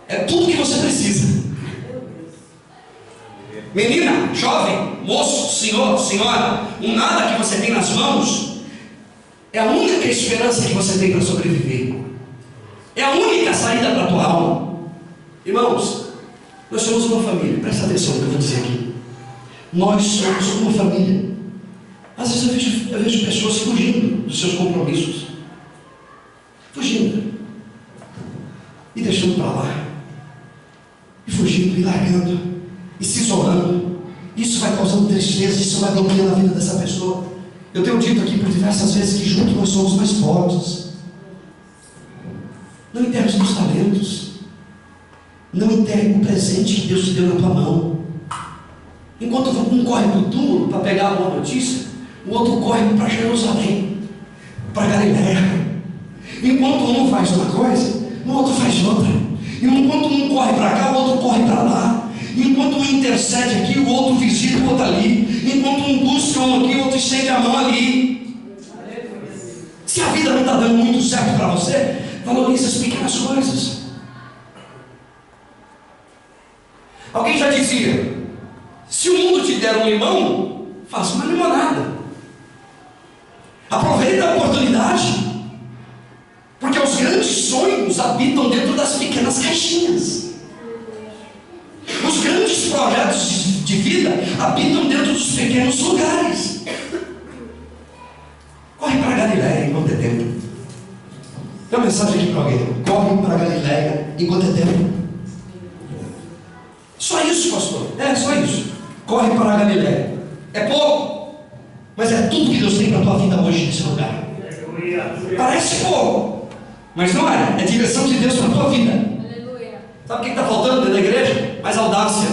é tudo que você precisa. Menina, jovem, moço, senhor, senhora, o nada que você tem nas mãos é a única esperança que você tem para sobreviver. É a única saída para a tua alma. Irmãos, nós somos uma família. Presta atenção no que eu vou dizer aqui. Nós somos uma família. Às vezes eu vejo pessoas fugindo dos seus compromissos, fugindo e deixando para lá, e fugindo e largando e se isolando. Isso vai causando tristeza, isso vai bloqueando a vida dessa pessoa. Eu tenho dito aqui por diversas vezes que juntos nós somos mais fortes. Não enterre os teus talentos, não enterre o presente que Deus te deu na tua mão. Enquanto um corre para o túmulo para pegar a boa notícia, o outro corre para Jerusalém, para Galileia. Enquanto um faz uma coisa, o outro faz outra. E enquanto um corre para cá, o outro corre para lá. Enquanto um intercede aqui, o outro visita o outro ali. Enquanto um busca um aqui, o outro estende a mão ali. Se a vida não está dando muito certo para você, valorize as pequenas coisas. Alguém já dizia: se o mundo te der um limão, faça uma limonada. Aproveite a oportunidade, porque os grandes sonhos habitam dentro das pequenas caixinhas. Os grandes projetos de vida habitam dentro dos pequenos lugares. Corre para a Galileia enquanto é tempo. Tem uma mensagem aqui para alguém: corre para a Galileia enquanto é tempo. Só isso, pastor. É só isso. Corre para a Galileia. É pouco, mas é tudo que Deus tem para a tua vida hoje nesse lugar. Parece pouco, mas não é. É direção de Deus para a tua vida. Sabe o que está faltando dentro da igreja? Mais audácia,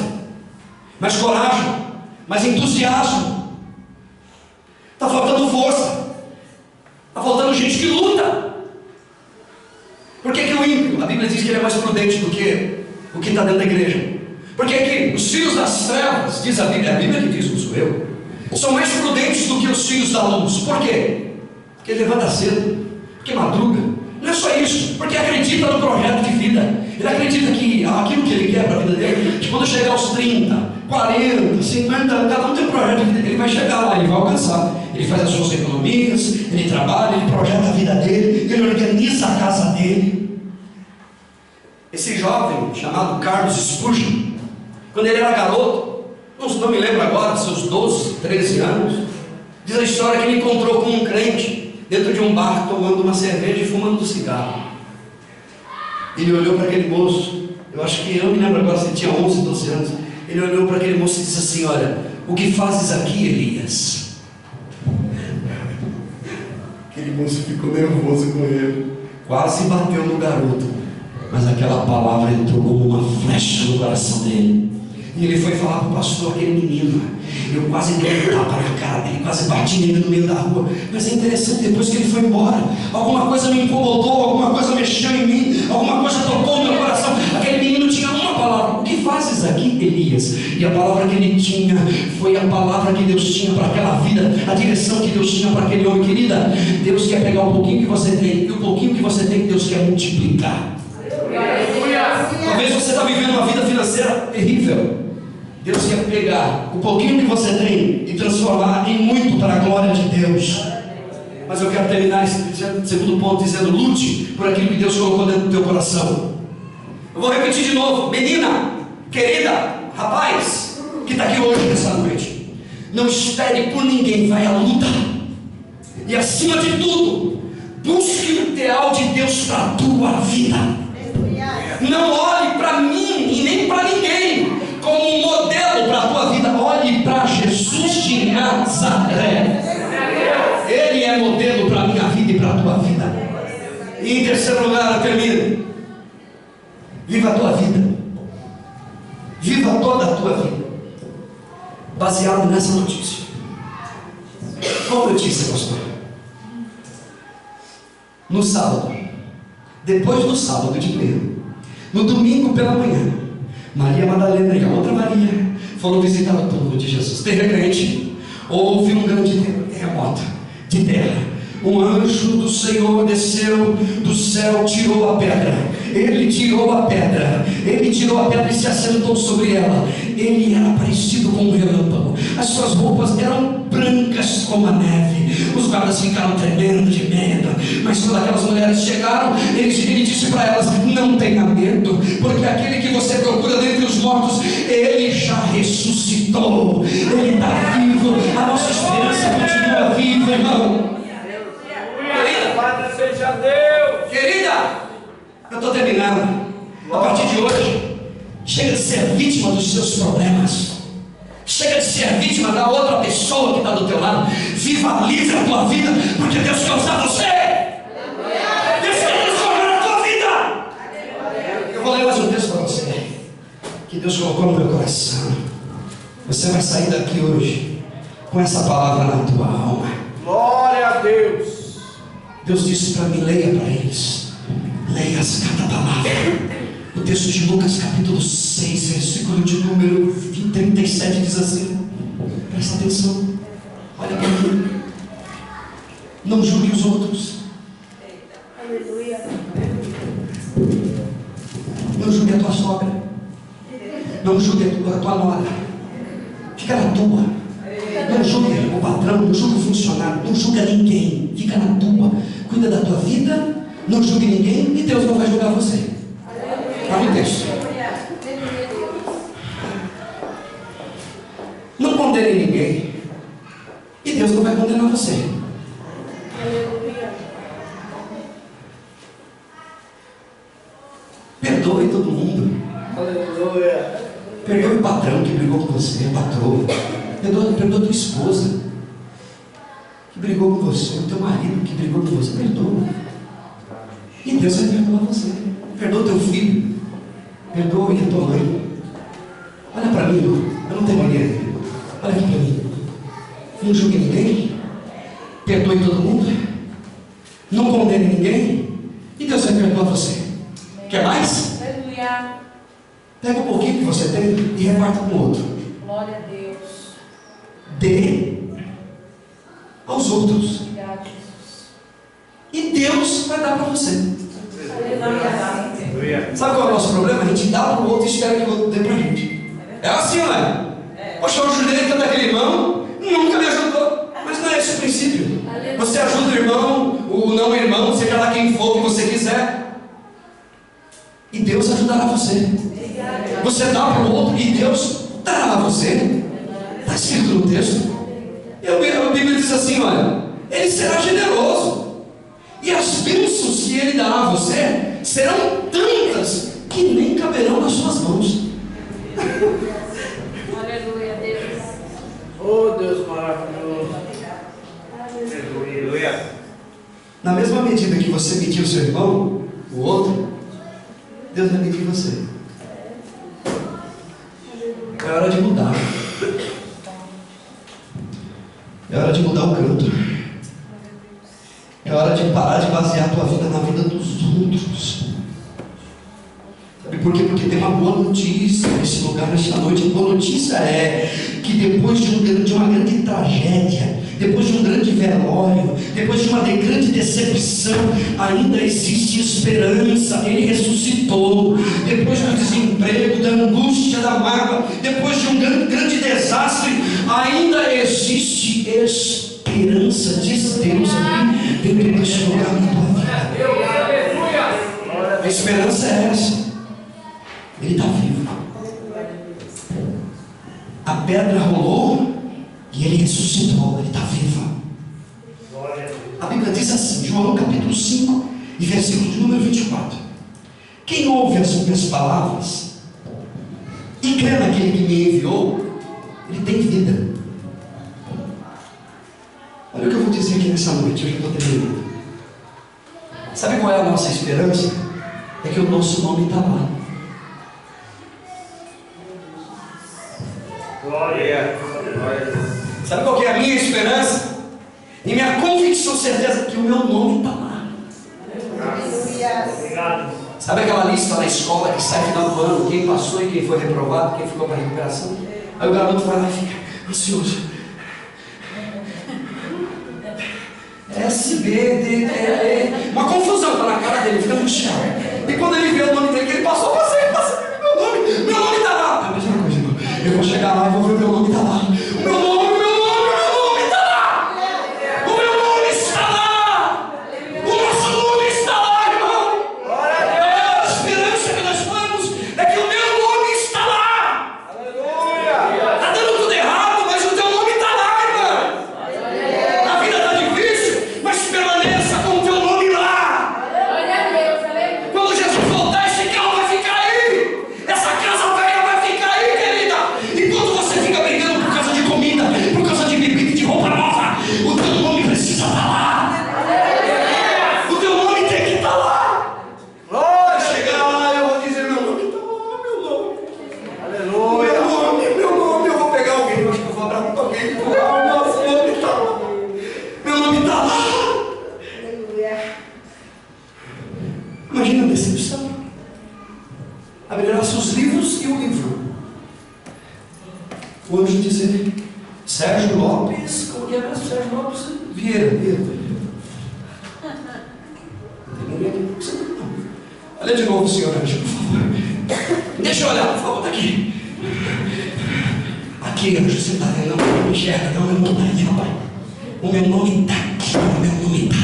mais coragem, mais entusiasmo. Está faltando força. Está faltando gente que luta. Por que o ímpio, a Bíblia diz que ele é mais prudente do que o que está dentro da igreja? Porque que os filhos das trevas, diz a Bíblia que diz, não sou eu, são mais prudentes do que os filhos da luz. Por quê? Porque ele levanta cedo, porque madruga. Não é só isso, porque acredita no projeto de vida. Ele acredita que aquilo que ele quer para a vida dele, que quando chegar aos 30, 40, 50, cada um tem um projeto de vida. Ele vai chegar lá, ele vai alcançar. Ele faz as suas economias, ele trabalha, ele projeta a vida dele, ele organiza a casa dele. Esse jovem chamado Carlos Spurgeon, quando ele era garoto, não me lembro agora, seus 12, 13 anos, diz a história que ele encontrou com um crente dentro de um bar, tomando uma cerveja e fumando um cigarro. Ele olhou para aquele moço, eu me lembro agora se ele tinha 11, 12 anos. Ele olhou para aquele moço e disse assim: olha, o que fazes aqui, Elias? Aquele moço ficou nervoso com ele, quase bateu no garoto, mas aquela palavra entrou como uma flecha no coração dele. E ele foi falar para o pastor, aquele menino, eu quase dei um tapa na cara dele, quase bati nele no meio da rua. Mas é interessante, depois que ele foi embora, alguma coisa me incomodou, alguma coisa mexeu em mim, alguma coisa tocou no meu coração. Aquele menino tinha uma palavra: o que fazes aqui, Elias? E a palavra que ele tinha foi a palavra que Deus tinha para aquela vida, a direção que Deus tinha para aquele homem. Querida, Deus quer pegar um pouquinho que você tem, e o pouquinho que você tem, Deus quer multiplicar. Talvez você está vivendo uma vida financeira terrível. Deus quer pegar o pouquinho que você tem e transformar em muito para a glória de Deus. Mas eu quero terminar esse segundo ponto dizendo: lute por aquilo que Deus colocou dentro do teu coração. Eu vou repetir de novo: menina, querida, rapaz, que está aqui hoje, nessa noite, não espere por ninguém, vai à luta. E acima de tudo, busque o ideal de Deus para a tua vida. Não olhe para mim e nem para ninguém como um modelo para a tua vida. Olhe para Jesus de Nazaré. Ele é modelo para a minha vida e para a tua vida. E em terceiro lugar, eu termino: viva a tua vida. Viva toda a tua vida baseado nessa notícia. Qual notícia, pastor? No sábado, depois do sábado de manhã, no domingo pela manhã, Maria Madalena e a outra Maria foram visitar o túmulo de Jesus. De repente, houve um grande terremoto de terra. Um anjo do Senhor desceu do céu, tirou a pedra. Ele tirou a pedra. Ele tirou a pedra e se assentou sobre ela. Ele era parecido com um relâmpago. As suas roupas eram brancas como a neve. Os guardas ficaram tremendo de medo. Mas quando aquelas mulheres chegaram, ele disse para elas: não tenha medo, porque aquele que você procura dentre os mortos, ele já ressuscitou. Ele está vivo. A nossa esperança continua viva, irmão. Seja Deus. Querida, eu estou terminando. A partir de hoje, chega de ser vítima dos seus problemas. Chega de ser vítima da outra pessoa que está do teu lado. Viva livre a tua vida, porque Deus quer usar você. Deus quer transformar a tua vida. Eu vou ler mais um texto para você, que Deus colocou no meu coração. Você vai sair daqui hoje com essa palavra na tua alma. Glória a Deus. Deus disse para mim: leia para eles, leia cada palavra. O texto de Lucas capítulo 6, versículo de número 37 diz assim, presta atenção, olha para mim: não julgue os outros. Aleluia. Não julgue a tua sogra, não julgue a tua nora, fica na tua. Não julgue o patrão, não julgue o funcionário, não julga ninguém, fica na tua. Cuida da tua vida, não julgue ninguém e Deus não vai julgar você. Está no texto. Não condene ninguém e Deus não vai condenar você. Perdoe todo mundo. Aleluia. Perdoe o patrão que brigou com você, a patroa. Perdoa tua esposa que brigou com você, o teu marido que brigou com você. Perdoa. E Deus vai perdoar você. Perdoa teu filho. Perdoa a tua mãe. Olha para mim, eu não terminei. Olha aqui para mim. Não julgue ninguém. Perdoe todo mundo. Não condene ninguém. E Deus vai perdoar você. Quer mais? Aleluia. Pega um pouquinho que você tem e reparta com o outro. Glória a Deus. Dê os outros. E Deus vai dar para você. Sabe qual é o nosso problema? A gente dá para o outro e espera que o outro dê para a gente. É assim, não é? Poxa, eu ajudei tanto aquele irmão, nunca me ajudou. Mas não é esse o princípio. Você ajuda o irmão, o não irmão, seja lá quem for que você quiser. E Deus ajudará você. Você dá para o outro e Deus dará a você. Está escrito no texto. E a Bíblia diz assim, olha, Ele será generoso. E as bênçãos que Ele dará a você serão tantas que nem caberão nas suas mãos. Aleluia, Deus. Oh, Deus maravilhoso. Aleluia. Na mesma medida que você medir o seu irmão, o outro, Deus vai medir você. É hora de mudar. É hora de mudar o canto. É hora de parar de basear a tua vida na vida dos outros. Sabe por quê? Porque tem uma boa notícia nesse lugar, nesta noite. A boa notícia é que depois de uma grande tragédia, depois de um grande velório, depois de uma grande decepção, ainda existe esperança. Ele ressuscitou. Depois do desemprego, da angústia, da mágoa, depois de um grande desastre, ainda existe esperança, diz Deus ali dentro deste lugar na tua vida. A esperança é essa. Ele está vivo. A pedra rolou e ele ressuscitou. Ele está vivo. A Bíblia diz assim, João capítulo 5 e versículo de número 24: quem ouve as minhas palavras e crê naquele que me enviou, ele tem vida. Olha o que eu vou dizer aqui nessa noite. Eu já estou terminando. Sabe qual é a nossa esperança? É que o nosso nome está lá. Glória. Sabe qual que é a minha esperança? E minha convicção, certeza, que o meu nome está lá. Obrigado. Sabe aquela lista na escola que sai no final do ano, quem passou e quem foi reprovado, quem ficou para recuperação? Aí o garoto vai lá e fica ansioso. S, B, D, E, uma confusão está na cara dele, fica angustiado. E quando ele vê o nome dele, que ele passou, passei, meu nome está lá. É a mesma coisa, irmão. Eu vou chegar lá e vou ver o meu nome está lá. O meu nome está lá. O meu nome está lá. O nosso nome está lá, irmão. A esperança que nós temos é que o meu nome está lá. Está dando tudo errado, mas o teu nome está lá, irmão. A vida está difícil, mas permaneça com o teu nome lá. Quando Jesus voltar, esse carro vai ficar aí. Essa casa velha vai ficar aí, querida. Enquanto você fica brigando por causa de comida, por causa de bebida e de roupa nova, o teu nome precisa estar lá. O teu nome tem que estar lá. Vai chegar lá, eu vou dizer: meu nome está lá, meu nome. Aleluia. Meu nome, eu vou pegar alguém, eu acho que eu vou abrir para alguém e falar: o nosso nome está lá. Meu nome está lá. Imagina a decepção. Abrirá-se os livros e o livro. O anjo dizer: Sérgio Lopes, como que é mesmo? Sérgio Lopes Vieira. Tem ninguém aqui? Por que você não? Olha de novo, senhor anjo, por favor. Deixa eu olhar, por favor, tá aqui. Aqui, anjo, você está vendo? Não me enxerga, não, meu nome está aqui, papai. O meu nome está aqui, o meu nome está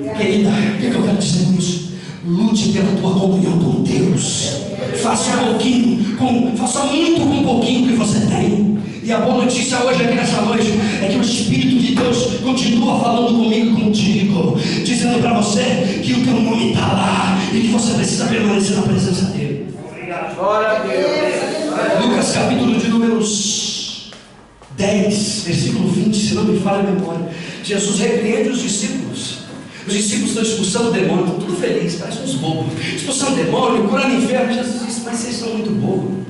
lá. Querida, o que eu quero dizer com isso? Lute pela tua comunhão com Deus. Faça muito com um pouquinho que você tem. E a boa notícia hoje aqui nessa noite é que o Espírito de Deus continua falando comigo e contigo, dizendo para você que o teu nome está lá e que você precisa permanecer na presença dele. Obrigado. Glória a Deus. Lucas capítulo de números 10, versículo 20, se não me falha a memória. Jesus repreende os discípulos. Os discípulos estão expulsando o demônio, estão tudo felizes, parecem uns bobos. Expulsando o demônio, curando enfermo. Jesus disse: mas vocês são muito bobos.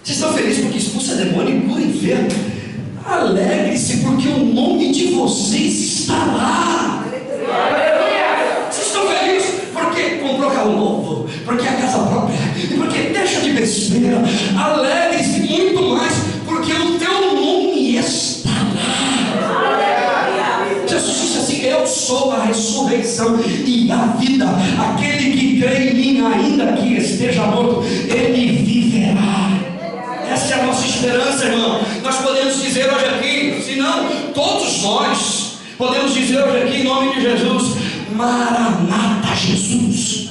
Vocês estão felizes porque expulsa demônio e cura enfermo. Alegre-se porque o nome de vocês está lá. Vocês estão felizes porque comprou carro novo, porque a casa própria, e porque deixa de besteira. Alegre-se muito mais porque o teu nome está lá. ressurreição e a vida. Aquele que crê em mim, ainda que esteja morto, ele viverá. Essa é a nossa esperança, irmão. Nós podemos dizer hoje aqui, se não, todos nós podemos dizer hoje aqui, em nome de Jesus: Maranata, Jesus.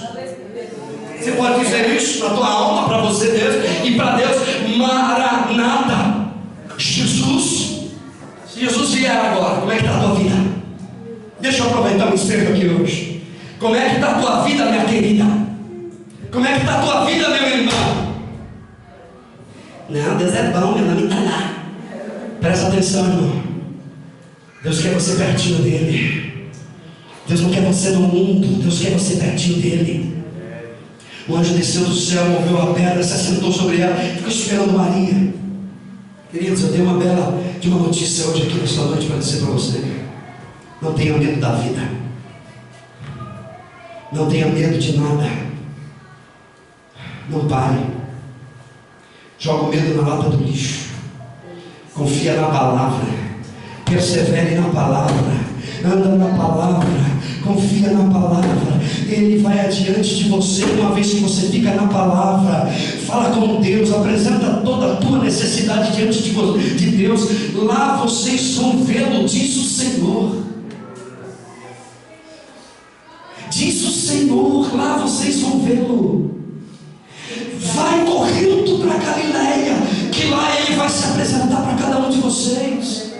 Você pode dizer isso na tua alma, para você, Deus, e para Deus: Maranata, Jesus. Se Jesus vier agora, como é que está a tua vida? Deixa eu aproveitar o espelho aqui hoje. Como é que está a tua vida, minha querida? Como é que está a tua vida, meu irmão? Não, Deus é bom, meu nome está lá. Presta atenção, irmão. Deus quer você pertinho dele. Deus não quer você no mundo. Deus quer você pertinho dele. O anjo desceu do céu, moveu a pedra, se assentou sobre ela, ficou esperando Maria. Queridos, eu tenho uma bela de uma notícia hoje aqui nesta noite para dizer para você: não tenha medo da vida, não tenha medo de nada, não pare, joga o medo na lata do lixo, confia na palavra, persevere na palavra, anda na palavra, confia na palavra. Ele vai adiante de você. Uma vez que você fica na palavra, fala com Deus, apresenta toda a tua necessidade diante de Deus, lá vocês vão vê-lo, diz o Senhor. Diz o Senhor, lá vocês vão vê-lo. Vai correndo para Galileia, que lá ele vai se apresentar para cada um de vocês.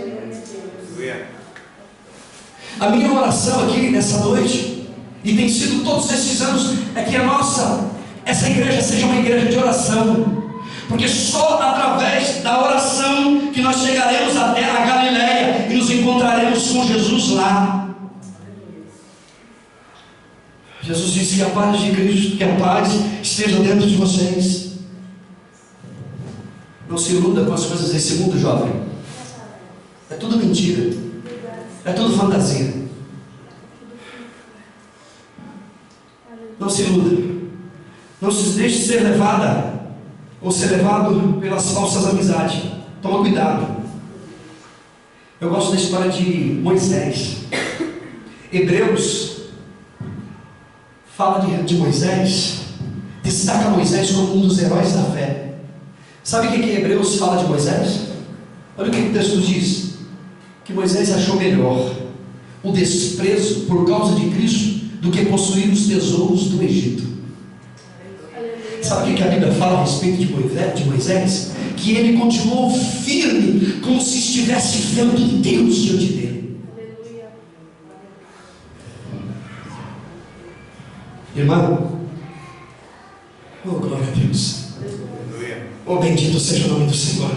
A minha oração aqui nessa noite, e tem sido todos esses anos, é que essa igreja seja uma igreja de oração, porque só através da oração que nós chegaremos até a Galileia e nos encontraremos com Jesus lá. Jesus disse que a paz de Cristo, que a paz esteja dentro de vocês. Não se iluda com as coisas desse mundo, jovem. É tudo mentira, é tudo fantasia. Não se iluda, não se deixe ser levada ou ser levado pelas falsas amizades. Toma cuidado. Eu gosto da história de Moisés. Hebreus fala de Moisés, destaca Moisés como um dos heróis da fé. Sabe o que Hebreus fala de Moisés? Olha o que o texto diz: que Moisés achou melhor o desprezo por causa de Cristo do que possuir os tesouros do Egito. Sabe o que a Bíblia fala a respeito de Moisés? Que ele continuou firme, como se estivesse vendo Deus diante dele. Irmão, oh glória a Deus, oh bendito seja o nome do Senhor.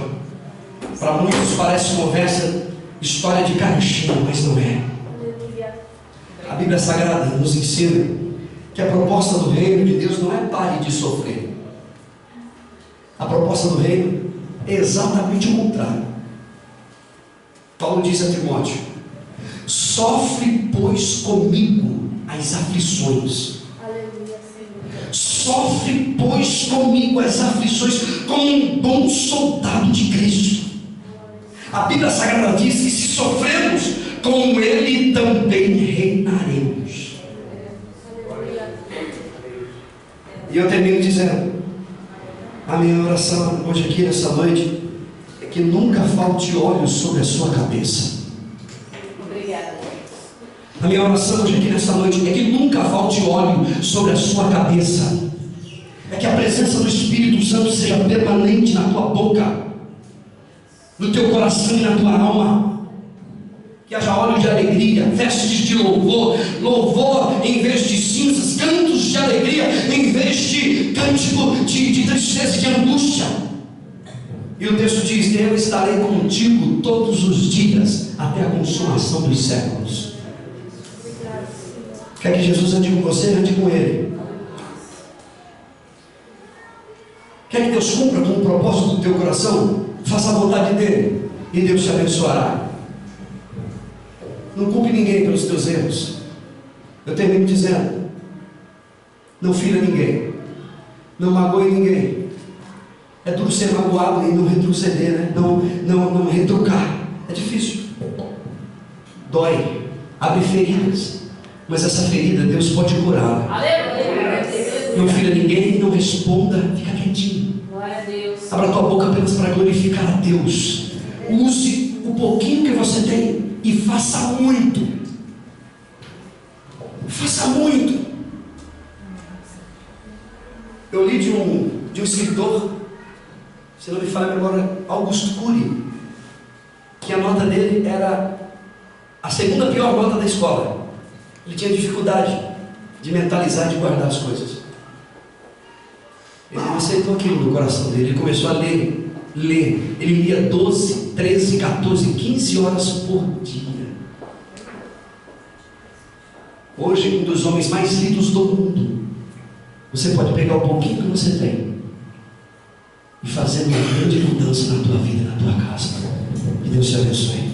Para muitos parece conversa, história de carochinha, mas não é. A Bíblia Sagrada nos ensina que a proposta do reino de Deus não é pare de sofrer. A proposta do reino é exatamente o contrário. Paulo diz a Timóteo: sofre pois comigo as aflições. Sofre pois comigo as aflições, como um bom soldado de Cristo. A Bíblia Sagrada diz que se sofremos com ele também reinaremos. E eu termino dizendo: a minha oração hoje aqui nessa noite é que nunca falte óleo sobre a sua cabeça. Obrigada. A minha oração hoje aqui nessa noite é que nunca falte óleo sobre a sua cabeça. É que a presença do Espírito Santo seja permanente na tua boca, no teu coração e na tua alma. Que haja óleo de alegria, vestes de louvor, louvor em vez de cinzas, cantos de alegria em vez de cântico de tristeza e de angústia. E o texto diz: eu estarei contigo todos os dias até a consumação dos séculos. Quer que Jesus ande com você? Ande com Ele. Quer que Deus cumpra com o propósito do teu coração? Faça a vontade dEle e Deus te abençoará. Não culpe ninguém pelos teus erros. Eu termino dizendo: não fira ninguém, não magoe ninguém. É duro ser magoado e não retroceder, né? Não retrucar. É difícil. Dói, abre feridas. Mas essa ferida Deus pode curar. Aleluia. Meu filho, ninguém não responda, fica quietinho. Glória a Deus. Abra tua boca apenas para glorificar a Deus. Use o pouquinho que você tem e faça muito. Faça muito. Eu li de um escritor, se não me falha a memória, Augusto Cury, que a nota dele era a segunda pior nota da escola. Ele tinha dificuldade de mentalizar e de guardar as coisas. Ele aceitou aquilo no coração dele. Ele começou a ler. Ele lia 12, 13, 14, 15 horas por dia. Hoje, um dos homens mais lidos do mundo. Você pode pegar o pouquinho que você tem e fazer uma grande mudança na tua vida, na tua casa. Que Deus te abençoe.